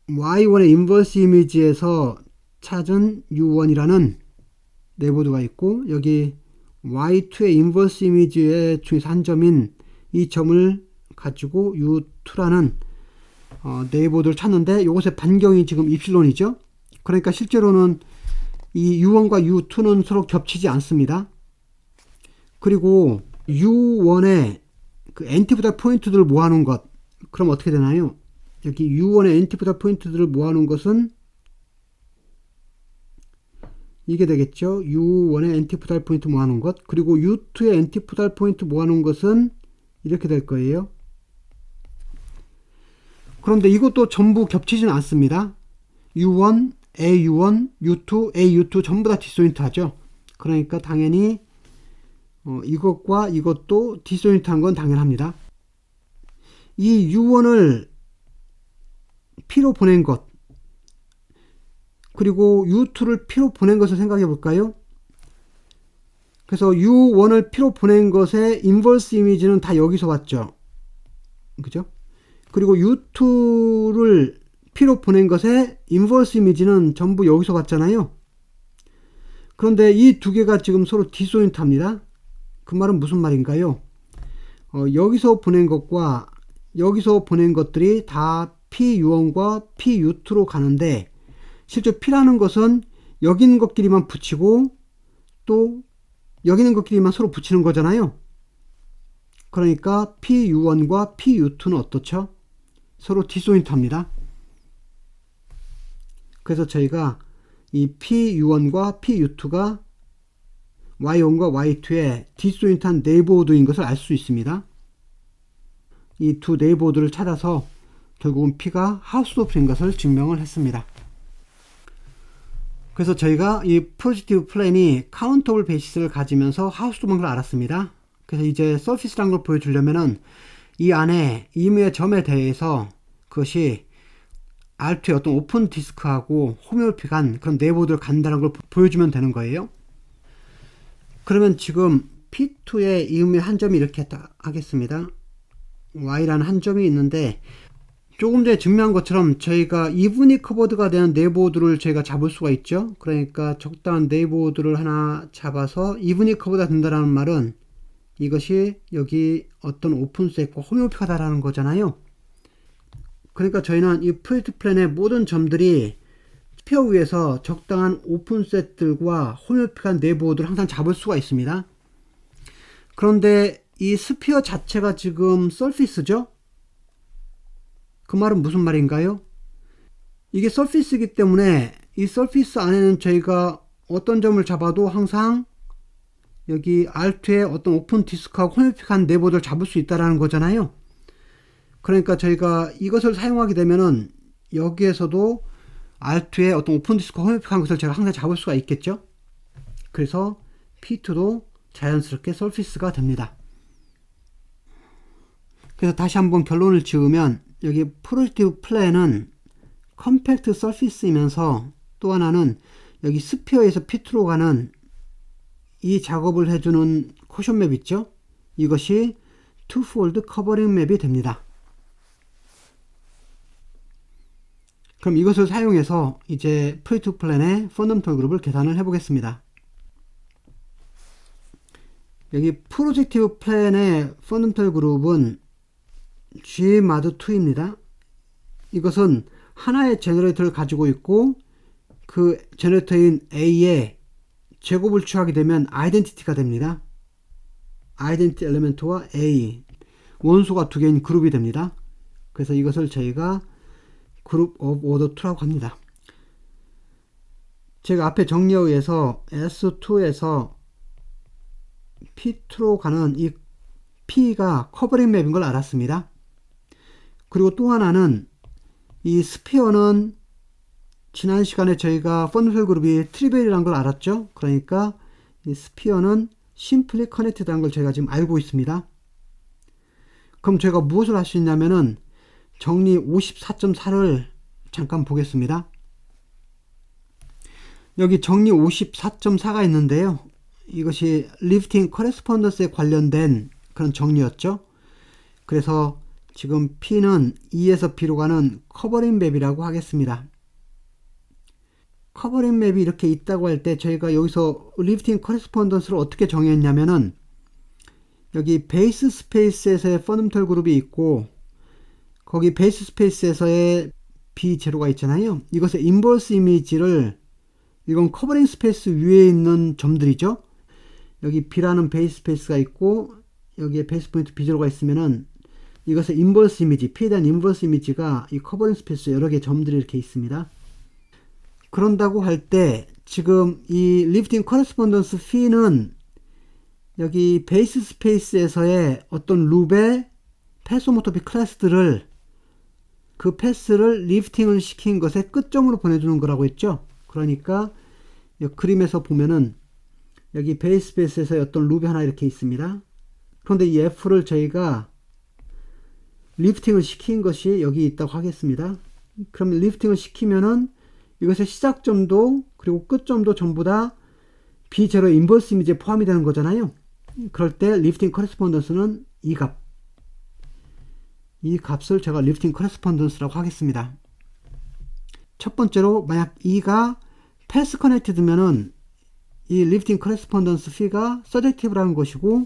Y1의 인버스 이미지에서 찾은 U1이라는 네이버드가 있고, 여기 Y2의 인버스 이미지 중에서 한 점인 이 점을 가지고 U2라는 네이버드를 찾는데, 이것의 반경이 지금 입실론이죠. 그러니까 실제로는 이 U1과 U2는 서로 겹치지 않습니다. 그리고 U1의 그 엔티포탈 포인트들을 모아놓은 것, 그럼 어떻게 되나요? 여기 U1의 엔티포탈 포인트들을 모아놓은 것은 이게 되겠죠. U1의 엔티포탈 포인트 모아놓은 것, 그리고 U2의 엔티포탈 포인트 모아놓은 것은 이렇게 될 거예요. 그런데 이것도 전부 겹치지는 않습니다. U1, AU1, U2, AU2 전부 다 디스조인트 하죠. 그러니까 당연히 이것과 이것도 디스조인트 한 건 당연합니다. 이 U1을 P로 보낸 것, 그리고 U2를 P로 보낸 것을 생각해 볼까요? 그래서 U1을 P로 보낸 것의 인버스 이미지는 다 여기서 왔죠. 그죠? 그리고 U2를 P로 보낸 것의 인버스 이미지는 전부 여기서 왔잖아요. 그런데 이 두 개가 지금 서로 디스조인트 합니다. 그 말은 무슨 말인가요? 여기서 보낸 것과 여기서 보낸 것들이 다 PU1과 PU2로 가는데, 실제 P라는 것은 여기 있는 것끼리만 붙이고 또 여기 있는 것끼리만 서로 붙이는 거잖아요. 그러니까 PU1과 PU2는 어떻죠? 서로 디스조인트 합니다. 그래서 저희가 이 PU1과 PU2가 Y1과 Y2의 디스조인트한 네이버드인 것을 알 수 있습니다. 이 두 네이버드를 찾아서 결국은 P가 하우스도프인 것을 증명을 했습니다. 그래서 저희가 이 프로젝티브 플랜이 카운터블 베이시스를 가지면서 하우스도프인 걸 알았습니다. 그래서 이제 서피스라는 걸 보여주려면은 이 안에 임의의 점에 대해서 그것이 R2의 어떤 오픈 디스크하고 호메오피간 그런 네이버드를 간다는 걸 보여주면 되는 거예요. 그러면 지금 P2의 임의 한 점이 이렇게 하겠습니다. Y라는 한 점이 있는데, 조금 전에 증명한 것처럼 저희가 이분이 커버드가 되는 네이버드를 저희가 잡을 수가 있죠. 그러니까 적당한 네이버드를 하나 잡아서 이분이 커버가 된다는 말은 이것이 여기 어떤 오픈셋과 호메오피가다라는 거잖아요. 그러니까 저희는 이 프로젝트 플랜의 모든 점들이 스피어 위에서 적당한 오픈셋들과 호메오피간 네이버드를 항상 잡을 수가 있습니다. 그런데 이 스피어 자체가 지금 서피스죠? 그 말은 무슨 말인가요? 이게 서피스이기 때문에 이 서피스 안에는 저희가 어떤 점을 잡아도 항상 여기 R2의 어떤 오픈 디스크하고 호메오피간 네이버드를 잡을 수 있다는 거잖아요. 그러니까 저희가 이것을 사용하게 되면은 여기에서도 R2의 어떤 오픈 디스크 호메오피간 것을 제가 항상 잡을 수가 있겠죠. 그래서 P2도 자연스럽게 서피스가 됩니다. 그래서 다시 한번 결론을 지으면 여기 프로젝티브 플랜은 컴팩트 서피스이면서 또 하나는 여기 스피어에서 P2로 가는 이 작업을 해주는 코션 맵 있죠. 이것이 투폴드 커버링 맵이 됩니다. 그럼 이것을 사용해서 이제 프로젝트 플랜의 펀더멘털 그룹을 계산을 해보겠습니다. 여기 프로젝티브 플랜의 펀더멘털 그룹은 gmod2입니다. 이것은 하나의 제너레이터를 가지고 있고 그 제너레이터인 A에 제곱을 취하게 되면 아이덴티티가 됩니다. 아이덴티티 엘리멘트와 A 원소가 두 개인 그룹이 됩니다. 그래서 이것을 저희가 그룹 오브 오더 2라고 합니다. 제가 앞에 정리에 의해서 S2에서 P2로 가는 이 P가 커버링 맵인 걸 알았습니다. 그리고 또 하나는 이 스피어는 지난 시간에 저희가 펀더멘털 그룹이 트리벨이라는 걸 알았죠. 그러니까 이 스피어는 심플리 커넥티드라는 걸 저희가 지금 알고 있습니다. 그럼 저희가 무엇을 할 수 있냐면은 정리 54.4를 잠깐 보겠습니다. 여기 정리 54.4가 있는데요. 이것이 리프팅 커레스폰던스에 관련된 그런 정리였죠. 그래서 지금 P는 E에서 B로 가는 커버링 맵이라고 하겠습니다. 커버링 맵이 이렇게 있다고 할 때 저희가 여기서 리프팅 커레스폰던스를 어떻게 정했냐면은 여기 베이스 스페이스에서의 펀더멘털 그룹이 있고 거기 베이스 스페이스에서의 B0가 있잖아요. 이것의 인버스 이미지를 이건 커버링 스페이스 위에 있는 점들이죠. 여기 B라는 베이스 스페이스가 있고 여기에 베이스 포인트 B0가 있으면은 이것의 인버스 이미지, P에 대한 인버스 이미지가 이 커버링 스페이스 여러 개 점들이 이렇게 있습니다. 그런다고 할 때 지금 이 리프팅 커레스폰던스 P는 여기 베이스 스페이스에서의 어떤 룹의 패스오모토피 클래스들을 그 패스를 리프팅을 시킨 것의 끝점으로 보내주는 거라고 했죠. 그러니까 이 그림에서 보면은 여기 베이스 스페이스에서 어떤 룹이 하나 이렇게 있습니다. 그런데 이 F를 저희가 리프팅을 시킨 것이 여기 있다고 하겠습니다. 그럼 리프팅을 시키면은 이것의 시작점도 그리고 끝점도 전부 다 B0 인버스 이미지에 포함이 되는 거잖아요. 그럴 때 리프팅 커레스폰던스는 이 값을 제가 리프팅 커레스폰던스라고 하겠습니다. 첫 번째로 만약 E가 패스 커넥티드면은 이 리프팅 커레스폰던스 P가 서젝티브라는 것이고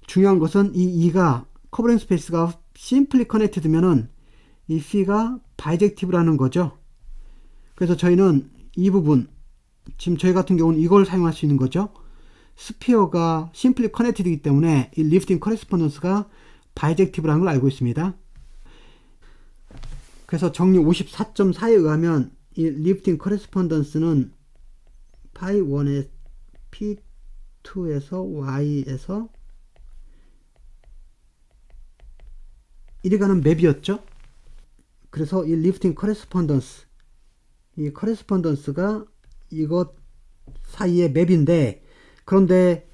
중요한 것은 이 E가 커버링 스페이스가 심플리 커넥티드면은 이 P가 바이젝티브라는 거죠. 그래서 저희는 이 부분 지금 저희 같은 경우는 이걸 사용할 수 있는 거죠. 스피어가 심플리 커넥티드이기 때문에 이 리프팅 커레스폰던스가 바이젝티브라는 걸 알고 있습니다. 그래서 정리 54.4에 의하면 이 리프팅 커레스폰던스는 파이 1의 P2에서 Y에서 이리 가는 맵이었죠. 그래서 이 리프팅 커레스폰던스 이 커레스폰던스가 이것 사이의 맵인데 그런데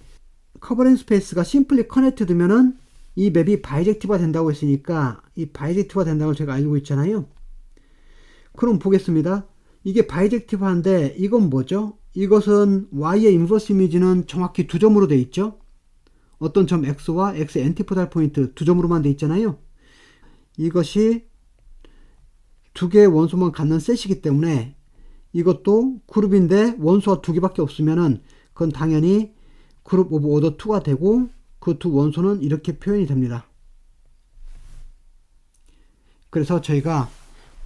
커버링 스페이스가 심플리 커넥트드면은 이 맵이 바이젝티브가 된다고 했으니까 이 바이젝티브가 된다는 걸 제가 알고 있잖아요. 그럼 보겠습니다. 이게 바이젝티브한데 이건 뭐죠? 이것은 Y의 인버스 이미지는 정확히 두 점으로 돼 있죠. 어떤 점 X와 X의 엔티포달 포인트 두 점으로만 돼 있잖아요. 이것이 두 개의 원소만 갖는 셋이기 때문에 이것도 그룹인데 원소가 두 개밖에 없으면은 그건 당연히 그룹 오브 오더 2가 되고 그 두 원소는 이렇게 표현이 됩니다. 그래서 저희가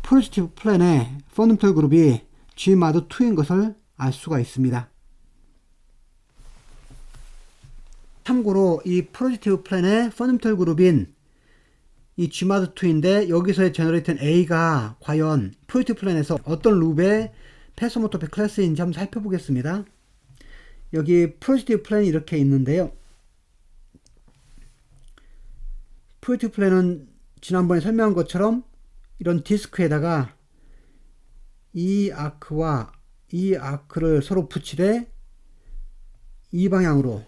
프로젝티브 플랜의 펀더멘털 그룹이 gmod 2인 것을 알 수가 있습니다. 참고로 이 프로젝티브 플랜의 펀더멘털 그룹인 이 gmod 2인데 여기서의 제너레이터인 A가 과연 프로젝티브 플랜에서 어떤 룹의 패스오모토피 클래스인지 한번 살펴보겠습니다. 여기 프로젝티브 플랜이 이렇게 있는데요. 프로젝티브 플랜은 지난번에 설명한 것처럼 이런 디스크에다가 이 아크와 이 아크를 서로 붙이되 이 방향으로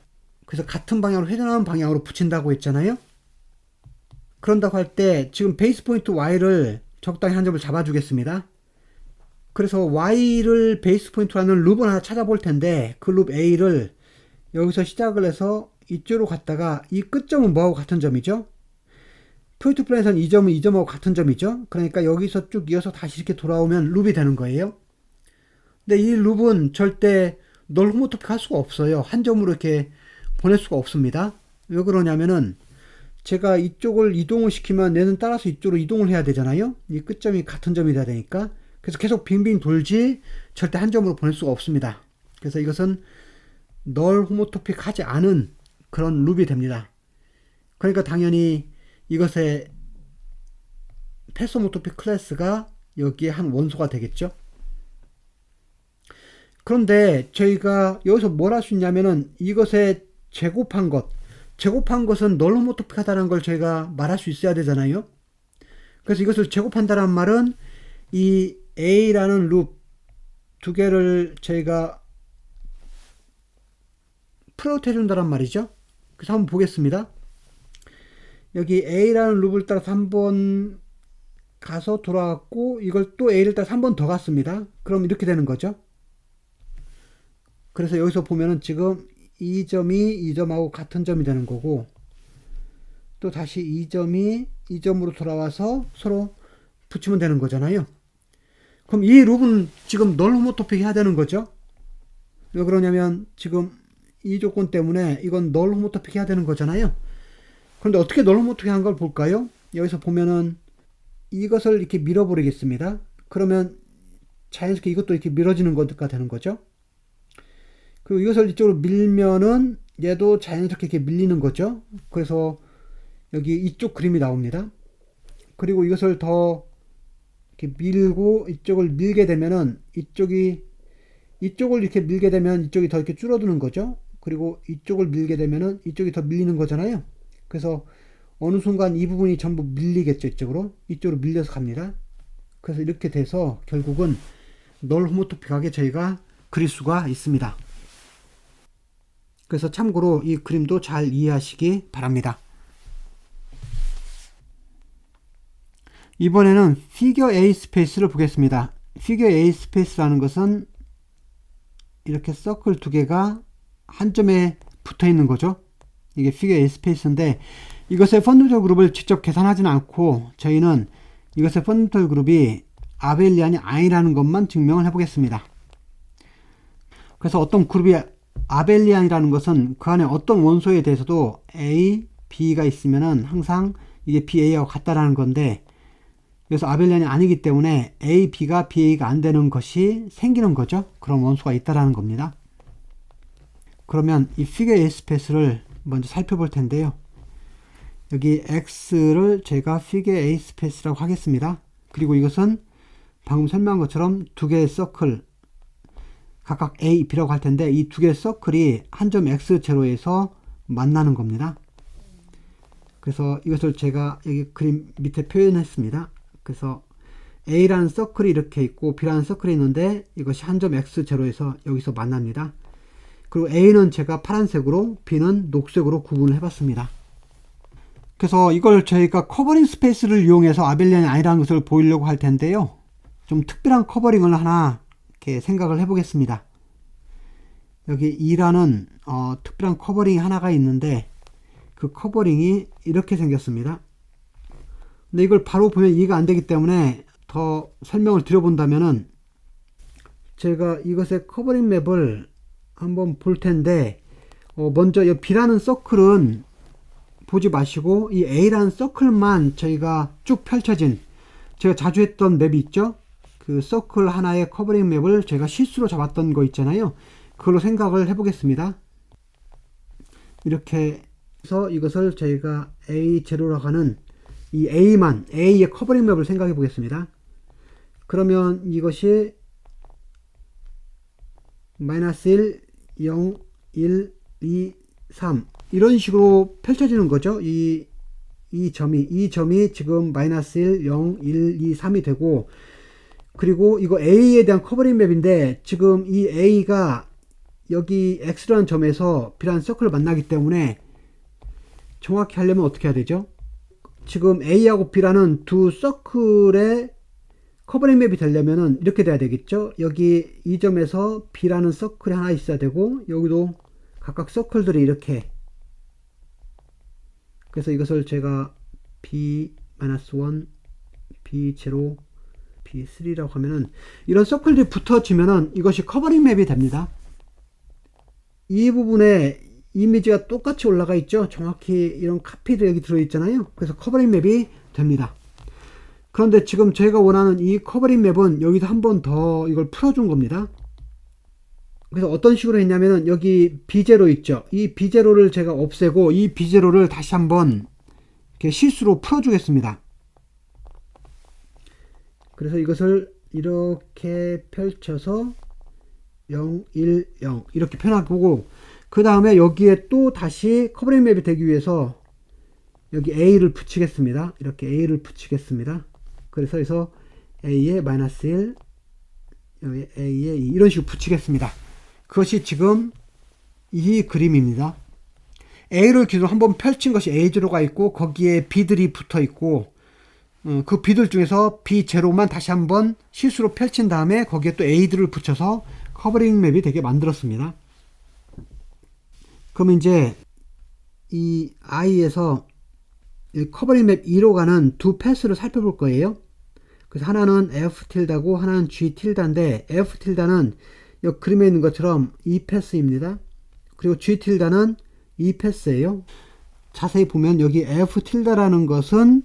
그래서 같은 방향으로 회전하는 방향으로 붙인다고 했잖아요. 그런다고 할 때 지금 베이스 포인트 Y를 적당히 한 점을 잡아주겠습니다. 그래서 Y를 베이스 포인트로 하는 룹을 하나 찾아볼 텐데 그 룹 A를 여기서 시작을 해서 이쪽으로 갔다가 이 끝점은 뭐하고 같은 점이죠? 프로젝트 플랜에서는 이 점은 이 점하고 같은 점이죠. 그러니까 여기서 쭉 이어서 다시 이렇게 돌아오면 룹이 되는 거예요. 근데 이 룹은 절대 널 호모토픽 할 수가 없어요. 한 점으로 이렇게 보낼 수가 없습니다. 왜 그러냐면은 제가 이쪽을 이동을 시키면 얘는 따라서 이쪽으로 이동을 해야 되잖아요. 이 끝점이 같은 점이 돼야 되니까. 그래서 계속 빙빙 돌지 절대 한 점으로 보낼 수가 없습니다. 그래서 이것은 널 호모토픽 하지 않은 그런 룹이 됩니다. 그러니까 당연히 이것의 패스 호모토픽 클래스가 여기에 한 원소가 되겠죠. 그런데 저희가 여기서 뭘 할 수 있냐면은 이것에 제곱한 것은 널 호모토픽하다는 걸 저희가 말할 수 있어야 되잖아요. 그래서 이것을 제곱한다는 말은 이 A라는 룹 두 개를 저희가 프로트 해준다는 말이죠. 그래서 한번 보겠습니다. 여기 A라는 룹을 따라서 한번 가서 돌아갔고 이걸 또 A를 따라서 한 번 더 갔습니다. 그럼 이렇게 되는 거죠. 그래서 여기서 보면은 지금 이 점이 이 점하고 같은 점이 되는 거고 또 다시 이 점이 이 점으로 돌아와서 서로 붙이면 되는 거잖아요. 그럼 이 룹은 지금 널 호모토픽 해야 되는 거죠. 왜 그러냐면 지금 이 조건 때문에 이건 널 호모토픽 해야 되는 거잖아요. 그런데 어떻게 널 호모토픽 한 걸 볼까요? 여기서 보면은 이것을 이렇게 밀어버리겠습니다. 그러면 자연스럽게 이것도 이렇게 밀어지는 거가 되는 거죠. 그리고 이것을 이쪽으로 밀면은 얘도 자연스럽게 이렇게 밀리는 거죠. 그래서 여기 이쪽 그림이 나옵니다. 그리고 이것을 더 이렇게 밀고 이쪽을 밀게 되면은 이쪽을 이렇게 밀게 되면 이쪽이 더 이렇게 줄어드는 거죠. 그리고 이쪽을 밀게 되면은 이쪽이 더 밀리는 거잖아요. 그래서 어느 순간 이 부분이 전부 밀리겠죠. 이쪽으로 밀려서 갑니다. 그래서 이렇게 돼서 결국은 널 호모토픽하게 저희가 그릴 수가 있습니다. 그래서 참고로 이 그림도 잘 이해하시기 바랍니다. 이번에는 피겨 A 스페이스를 보겠습니다. 피겨 A 스페이스라는 것은 이렇게 서클 두 개가 한 점에 붙어 있는 거죠. 이게 피겨 A 스페이스인데 이것의 펀더멘털 그룹을 직접 계산하지는 않고 저희는 이것의 펀더멘털 그룹이 아벨리안이 아니라는 것만 증명을 해 보겠습니다. 그래서 어떤 그룹이 아벨리안이라는 것은 그 안에 어떤 원소에 대해서도 A, B가 있으면은 항상 이게 BA하고 같다라는 건데 그래서 아벨리안이 아니기 때문에 A, B가 BA가 안 되는 것이 생기는 거죠. 그런 원소가 있다라는 겁니다. 그러면 이 피겨 A 스페이스를 먼저 살펴볼 텐데요. 여기 X를 제가 피겨 A 스페이스라고 하겠습니다. 그리고 이것은 방금 설명한 것처럼 두 개의 서클 각각 A, B라고 할 텐데 이 두 개의 서클이 한 점 X0에서 만나는 겁니다. 그래서 이것을 제가 여기 그림 밑에 표현했습니다. 그래서 A라는 서클이 이렇게 있고 B라는 서클이 있는데 이것이 한 점 X0에서 여기서 만납니다. 그리고 A는 제가 파란색으로 B는 녹색으로 구분을 해봤습니다. 그래서 이걸 저희가 커버링 스페이스를 이용해서 아벨리안이 아니라는 것을 보이려고 할 텐데요. 좀 특별한 커버링을 하나 이렇게 생각을 해보겠습니다. 여기 2라는 특별한 커버링이 하나가 있는데 그 커버링이 이렇게 생겼습니다. 근데 이걸 바로 보면 이해가 안 되기 때문에 더 설명을 드려본다면은 제가 이것의 커버링 맵을 한번 볼 텐데 먼저 이 B라는 서클은 보지 마시고 이 A라는 서클만 저희가 쭉 펼쳐진 제가 자주 했던 맵이 있죠. 그 서클 하나의 커버링 맵을 제가 실수로 잡았던 거 있잖아요. 그걸로 생각을 해보겠습니다. 이렇게 해서 이것을 저희가 A0라고 하는 이 A의 커버링 맵을 생각해 보겠습니다. 그러면 이것이 -1, 0, 1, 2, 3 이런 식으로 펼쳐지는 거죠. 이 점이 지금 -1, 0, 1, 2, 3이 되고 그리고 이거 A에 대한 커버링 맵인데 지금 이 A가 여기 X라는 점에서 B라는 서클을 만나기 때문에 정확히 하려면 어떻게 해야 되죠? 지금 A하고 B라는 두 서클의 커버링 맵이 되려면은 이렇게 돼야 되겠죠? 여기 이 점에서 B라는 서클이 하나 있어야 되고 여기도 각각 서클들이 이렇게 그래서 이것을 제가 B-1, B0, B3라고 하면은 이런 서클들이 붙어지면은 이것이 커버링 맵이 됩니다. 이 부분에 이미지가 똑같이 올라가 있죠. 정확히 이런 카피도 여기 들어있잖아요. 그래서 커버링 맵이 됩니다. 그런데 지금 저희가 원하는 이 커버링 맵은 여기서 한 번 더 이걸 풀어준 겁니다. 그래서 어떤 식으로 했냐면은 여기 B0 있죠. 이 B0를 제가 없애고 이 B0를 다시 한번 이렇게 실수로 풀어주겠습니다. 그래서 이것을 이렇게 펼쳐서 0, 1, 0 이렇게 표현하고 그 다음에 여기에 또 다시 커버링 맵이 되기 위해서 여기 A를 붙이겠습니다. 이렇게 A를 붙이겠습니다. 그래서 A에 마이너스 1, 여기 A에 2 이런 식으로 붙이겠습니다. 그것이 지금 이 그림입니다. A를 기준으로 한번 펼친 것이 A0가 있고 거기에 B들이 붙어 있고 그 B들 중에서 B0만 다시 한번 실수로 펼친 다음에 거기에 또 A들을 붙여서 커버링 맵이 되게 만들었습니다. 그럼 이제 이 I에서 커버링 맵 2로 가는 두 패스를 살펴볼 거예요. 그래서 하나는 F 틸다고 하나는 G 틸다인데 F 틸다는 여기 그림에 있는 것처럼 이 패스입니다. 그리고 G 틸다는 이 패스예요. 자세히 보면 여기 F 틸다라는 것은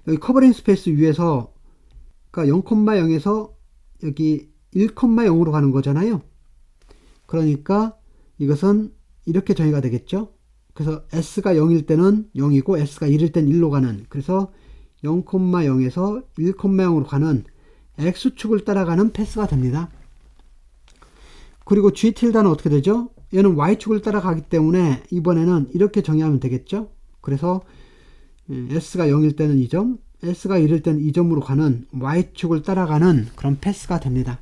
여기 커버링 스페이스 위에서 그러니까 0,0에서 여기 1,0으로 가는 거잖아요. 그러니까 이것은 이렇게 정의가 되겠죠. 그래서 S가 0일 때는 0이고 S가 1일 때는 1로 가는, 그래서 0,0에서 1,0으로 가는 X축을 따라가는 패스가 됩니다. 그리고 G 틸다는 어떻게 되죠? 얘는 Y축을 따라가기 때문에 이번에는 이렇게 정의하면 되겠죠. 그래서 S가 0일 때는 2점, S가 1일 때는 2점으로 가는 Y축을 따라가는 그런 패스가 됩니다.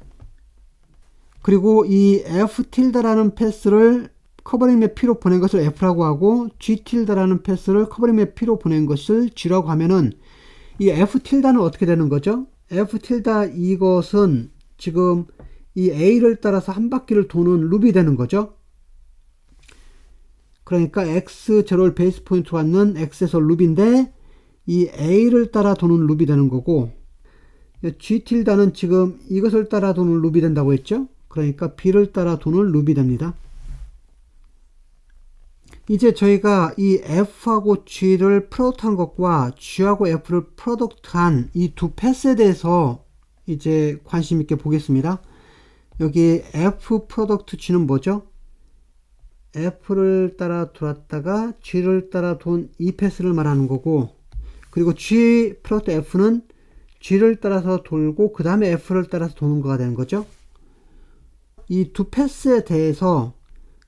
그리고 이 F 틸다라는 패스를 커버링 맵 P로 보낸 것을 F라고 하고 G 틸다라는 패스를 커버링 맵 P로 보낸 것을 G라고 하면은 이 F 틸다는 어떻게 되는 거죠? F 틸다 이것은 지금 이 A를 따라서 한 바퀴를 도는 룹이 되는 거죠. 그러니까 X0를 베이스 포인트로 갖는 X에서 룹인데 이 A를 따라 도는 룹이 되는 거고 G 틸다는 지금 이것을 따라 도는 룹이 된다고 했죠. 그러니까 B를 따라 도는 룹이 됩니다. 이제 저희가 이 F하고 G를 프로덕트한 것과 G하고 F를 프로덕트한 이 두 패스에 대해서 이제 관심 있게 보겠습니다. 여기 F 프로덕트 G는 뭐죠? F를 따라 돌았다가 G를 따라 돈 이 패스를 말하는 거고, 그리고 G 프로덕트 F는 G를 따라서 돌고 그 다음에 F를 따라서 도는 거가 되는 거죠. 이 두 패스에 대해서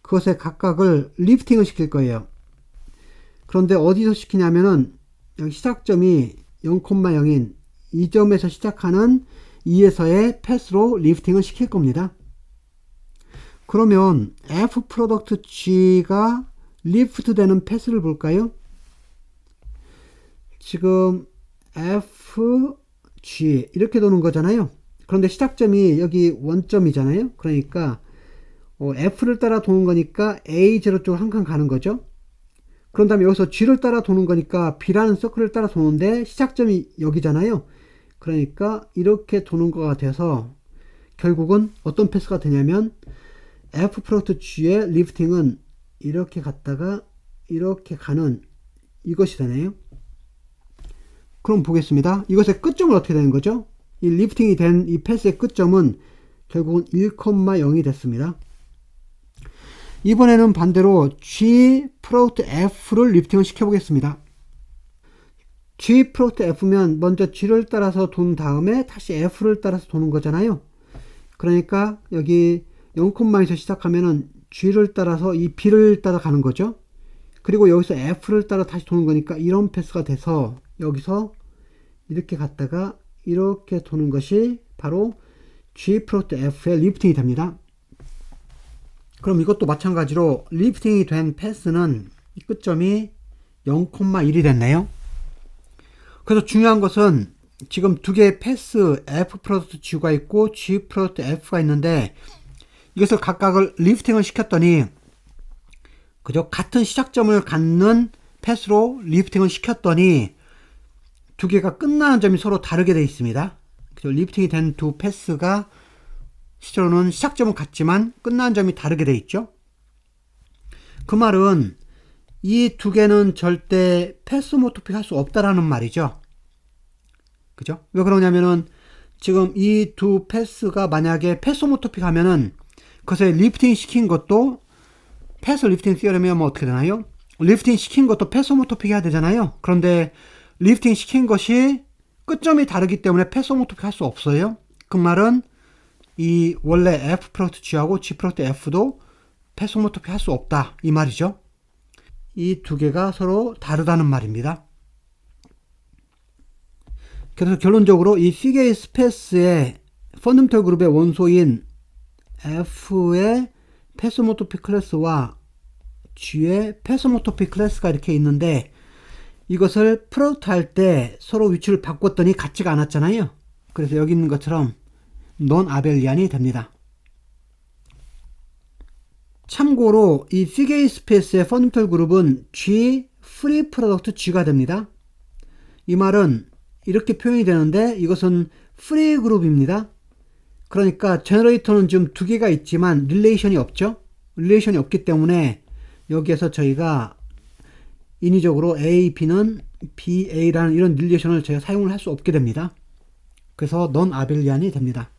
그것의 각각을 리프팅을 시킬 거예요. 그런데 어디서 시키냐면은 여기 시작점이 0,0인 이 점에서 시작하는 2에서의 패스로 리프팅을 시킬 겁니다. 그러면 F 프로덕트 G가 리프트 되는 패스를 볼까요? 지금 F, G 이렇게 도는 거잖아요. 그런데 시작점이 여기 원점이잖아요. 그러니까 F를 따라 도는 거니까 A0 쪽으로 한 칸 가는 거죠. 그런 다음에 여기서 G를 따라 도는 거니까 B라는 서클을 따라 도는데 시작점이 여기잖아요. 그러니까 이렇게 도는 거가 돼서 결국은 어떤 패스가 되냐면 F 프로덕트 G의 리프팅은 이렇게 갔다가 이렇게 가는 이것이 되네요. 그럼 보겠습니다. 이것의 끝점은 어떻게 되는 거죠? 이 리프팅이 된 이 패스의 끝점은 결국은 1,0이 됐습니다. 이번에는 반대로 G 프로덕트 F를 리프팅을 시켜보겠습니다. G 프로덕트 F면 먼저 G를 따라서 돈 다음에 다시 F를 따라서 도는 거잖아요. 그러니까 여기 0,에서 시작하면은 G를 따라서 이 B를 따라가는 거죠. 그리고 여기서 F를 따라 다시 도는 거니까 이런 패스가 돼서 여기서 이렇게 갔다가 이렇게 도는 것이 바로 G 프로덕트 F의 리프팅이 됩니다. 그럼 이것도 마찬가지로 리프팅이 된 패스는 이 끝점이 0,1이 됐네요. 그래서 중요한 것은 지금 두 개의 패스 F 프로덕트 G가 있고 G 프로덕트 F가 있는데 이것을 각각을 리프팅을 시켰더니 그저 같은 시작점을 갖는 패스로 리프팅을 시켰더니 두 개가 끝나는 점이 서로 다르게 되어 있습니다. 그래서 리프팅이 된 두 패스가 실제로는 시작점은 같지만 끝나는 점이 다르게 되어 있죠. 그 말은 이 두 개는 절대 패스오모토픽 할 수 없다라는 말이죠. 그죠? 왜 그러냐면은 지금 이 두 패스가 만약에 패스오모토픽 하면은 그것에 리프팅 시킨 것도 패스 리프팅 시어럼이 하면 어떻게 되나요? 리프팅 시킨 것도 패스오모토픽 해야 되잖아요. 그런데 리프팅 시킨 것이 끝점이 다르기 때문에 패스오모토픽 할 수 없어요. 그 말은 이 원래 F 프로덕트 G하고 G 프로덕트 F도 패스오모토픽 할 수 없다 이 말이죠. 이 두 개가 서로 다르다는 말입니다. 그래서 결론적으로 이 피게이 스페이스의 펀더멘털 그룹의 원소인 F의 패스오모토픽 클래스와 G의 패스오모토픽 클래스가 이렇게 있는데 이것을 프로덕트 할 때 서로 위치를 바꿨더니 같지가 않았잖아요. 그래서 여기 있는 것처럼 논 아벨리안이 됩니다. 참고로 이 피게이 스페이스의 펀더멘털 그룹은 G 프리 프로덕트 G가 됩니다. 이 말은 이렇게 표현이 되는데 이것은 프리 그룹입니다. 그러니까 제너레이터는 지금 두 개가 있지만 릴레이션이 없죠. 릴레이션이 없기 때문에 여기에서 저희가 인위적으로 A, B는 BA라는 이런 릴레이션을 제가 사용을 할 수 없게 됩니다. 그래서 논 아벨리안이 됩니다.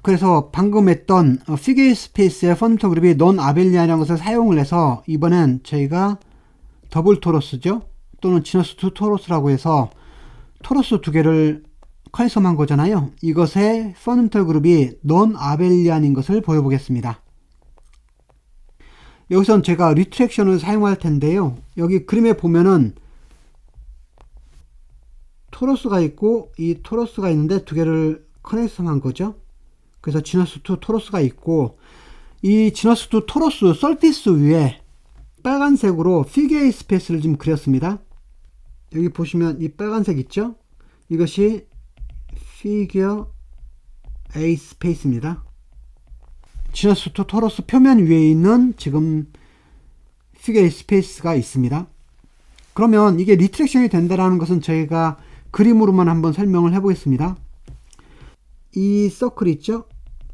그래서 방금 했던 피게이 스페이스의 펀더멘털 그룹이 논 아벨리안이라는 것을 사용을 해서 이번엔 저희가 더블 토러스죠. 또는 지너스 투 토러스라고 해서 토러스 두 개를 커넥션한 거잖아요. 이것의 펀더멘털 그룹이 논 아벨리안인 것을 보여보겠습니다. 여기선 제가 리트랙션을 사용할 텐데요. 여기 그림에 보면은 토러스가 있고 이 토러스가 있는데 두 개를 커넥션한 거죠. 그래서 지너스 투 토러스가 있고 이 지너스 투 토러스 서피스 위에 빨간색으로 피게이 스페이스를 지금 그렸습니다. 여기 보시면 이 빨간색 있죠? 이것이 피겨 A 스페이스입니다. 지너스 투 토러스 표면 위에 있는 지금 피겨 A 스페이스가 있습니다. 그러면 이게 리트랙션이 된다는 것은 저희가 그림으로만 한번 설명을 해보겠습니다. 이 서클 있죠?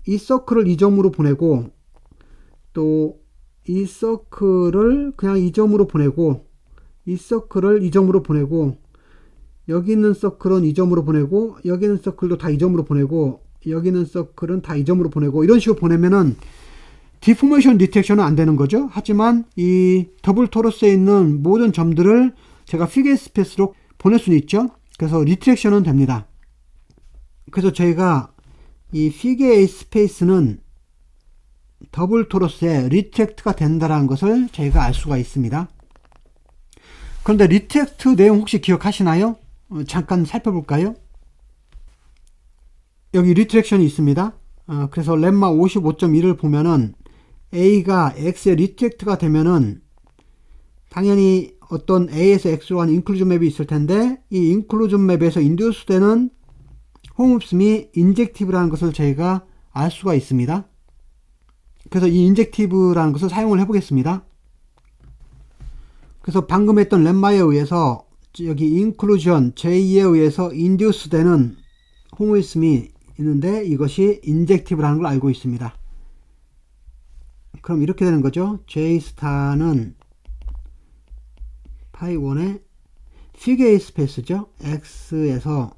이 서클을 이 점으로 보내고 또 이 서클을 그냥 이 점으로 보내고 이 서클을 이 점으로 보내고 여기 있는 서클은 이 점으로 보내고 여기 있는 서클도 다 이 점으로 보내고 여기 있는 서클은 다 이 점으로 보내고 이런 식으로 보내면은 디포메이션 디텍션은 안 되는 거죠. 하지만 이 더블 토러스에 있는 모든 점들을 제가 피게이 스페이스로 보낼 수는 있죠. 그래서 리트랙션은 됩니다. 그래서 저희가 이 피게이 스페이스는 더블 토러스에 리트랙트가 된다는 것을 저희가 알 수가 있습니다. 그런데 리트랙트 내용 혹시 기억하시나요? 잠깐 살펴볼까요? 여기 리트랙션이 있습니다. 그래서 렘마 55.1을 보면은 A가 X에 리트랙트가 되면은 당연히 어떤 A에서 X로 한 인클루전 맵이 있을 텐데 이 인클루전 맵에서 인듀스 되는 홈옵스미 인젝티브라는 것을 저희가 알 수가 있습니다. 그래서 이 인젝티브라는 것을 사용을 해보겠습니다. 그래서 방금 했던 렘마에 의해서 여기 인클루전 J에 의해서 인듀스 되는 홈옵스미 있는데 이것이 인젝티브라는 걸 알고 있습니다. 그럼 이렇게 되는 거죠. J 스타는 파이 1의 피게이 스페이스죠. X에서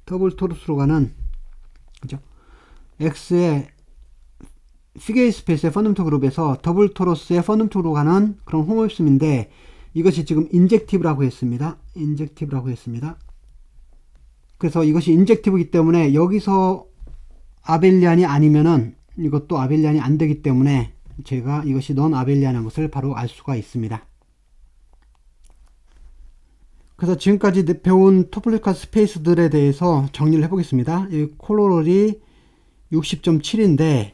더블 토러스로 가는 그죠? X의 피게이 스페이스의 펀더멘털 그룹에서 더블 토러스의 펀더멘털로 가는 그런 홈옵스미인데 이것이 지금 인젝티브라고 했습니다. 인젝티브라고 했습니다. 그래서 이것이 인젝티브이기 때문에 여기서 아벨리안이 아니면은 이것도 아벨리안이 안 되기 때문에 제가 이것이 넌 아벨리안인 것을 바로 알 수가 있습니다. 그래서 지금까지 배운 토폴리카 스페이스들에 대해서 정리를 해보겠습니다. 이 콜로럴이 60.7인데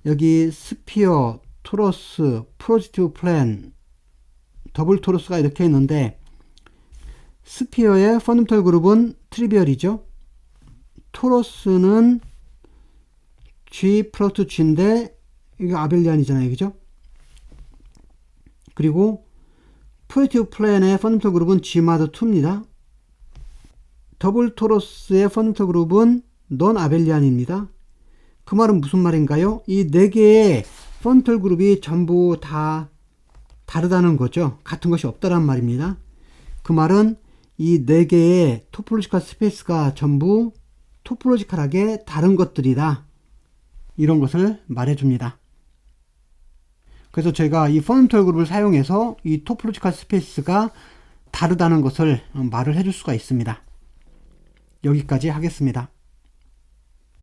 여기 스피어, 토러스, 프로젝티브 플랜, 더블 토러스가 이렇게 있는데 스피어의 펀더멘털 그룹은 트리비얼이죠. 토러스는 G 플러스 G인데 이게 아벨리안이잖아요. 그죠? 그리고 포지티브 플랜의 펀더멘털 그룹은 GMAD2입니다. 더블 토러스의 펀더멘털 그룹은 넌 아벨리안입니다. 그 말은 무슨 말인가요? 이 4개의 펀더멘털 그룹이 전부 다 다르다는 거죠. 같은 것이 없다란 말입니다. 그 말은 이 4개의 토폴로지컬 스페이스가 전부 토폴로지컬하게 다른 것들이다. 이런 것을 말해줍니다. 그래서 제가 이 펀더멘털 그룹을 사용해서 이 토폴로지컬 스페이스가 다르다는 것을 말을 해줄 수가 있습니다. 여기까지 하겠습니다.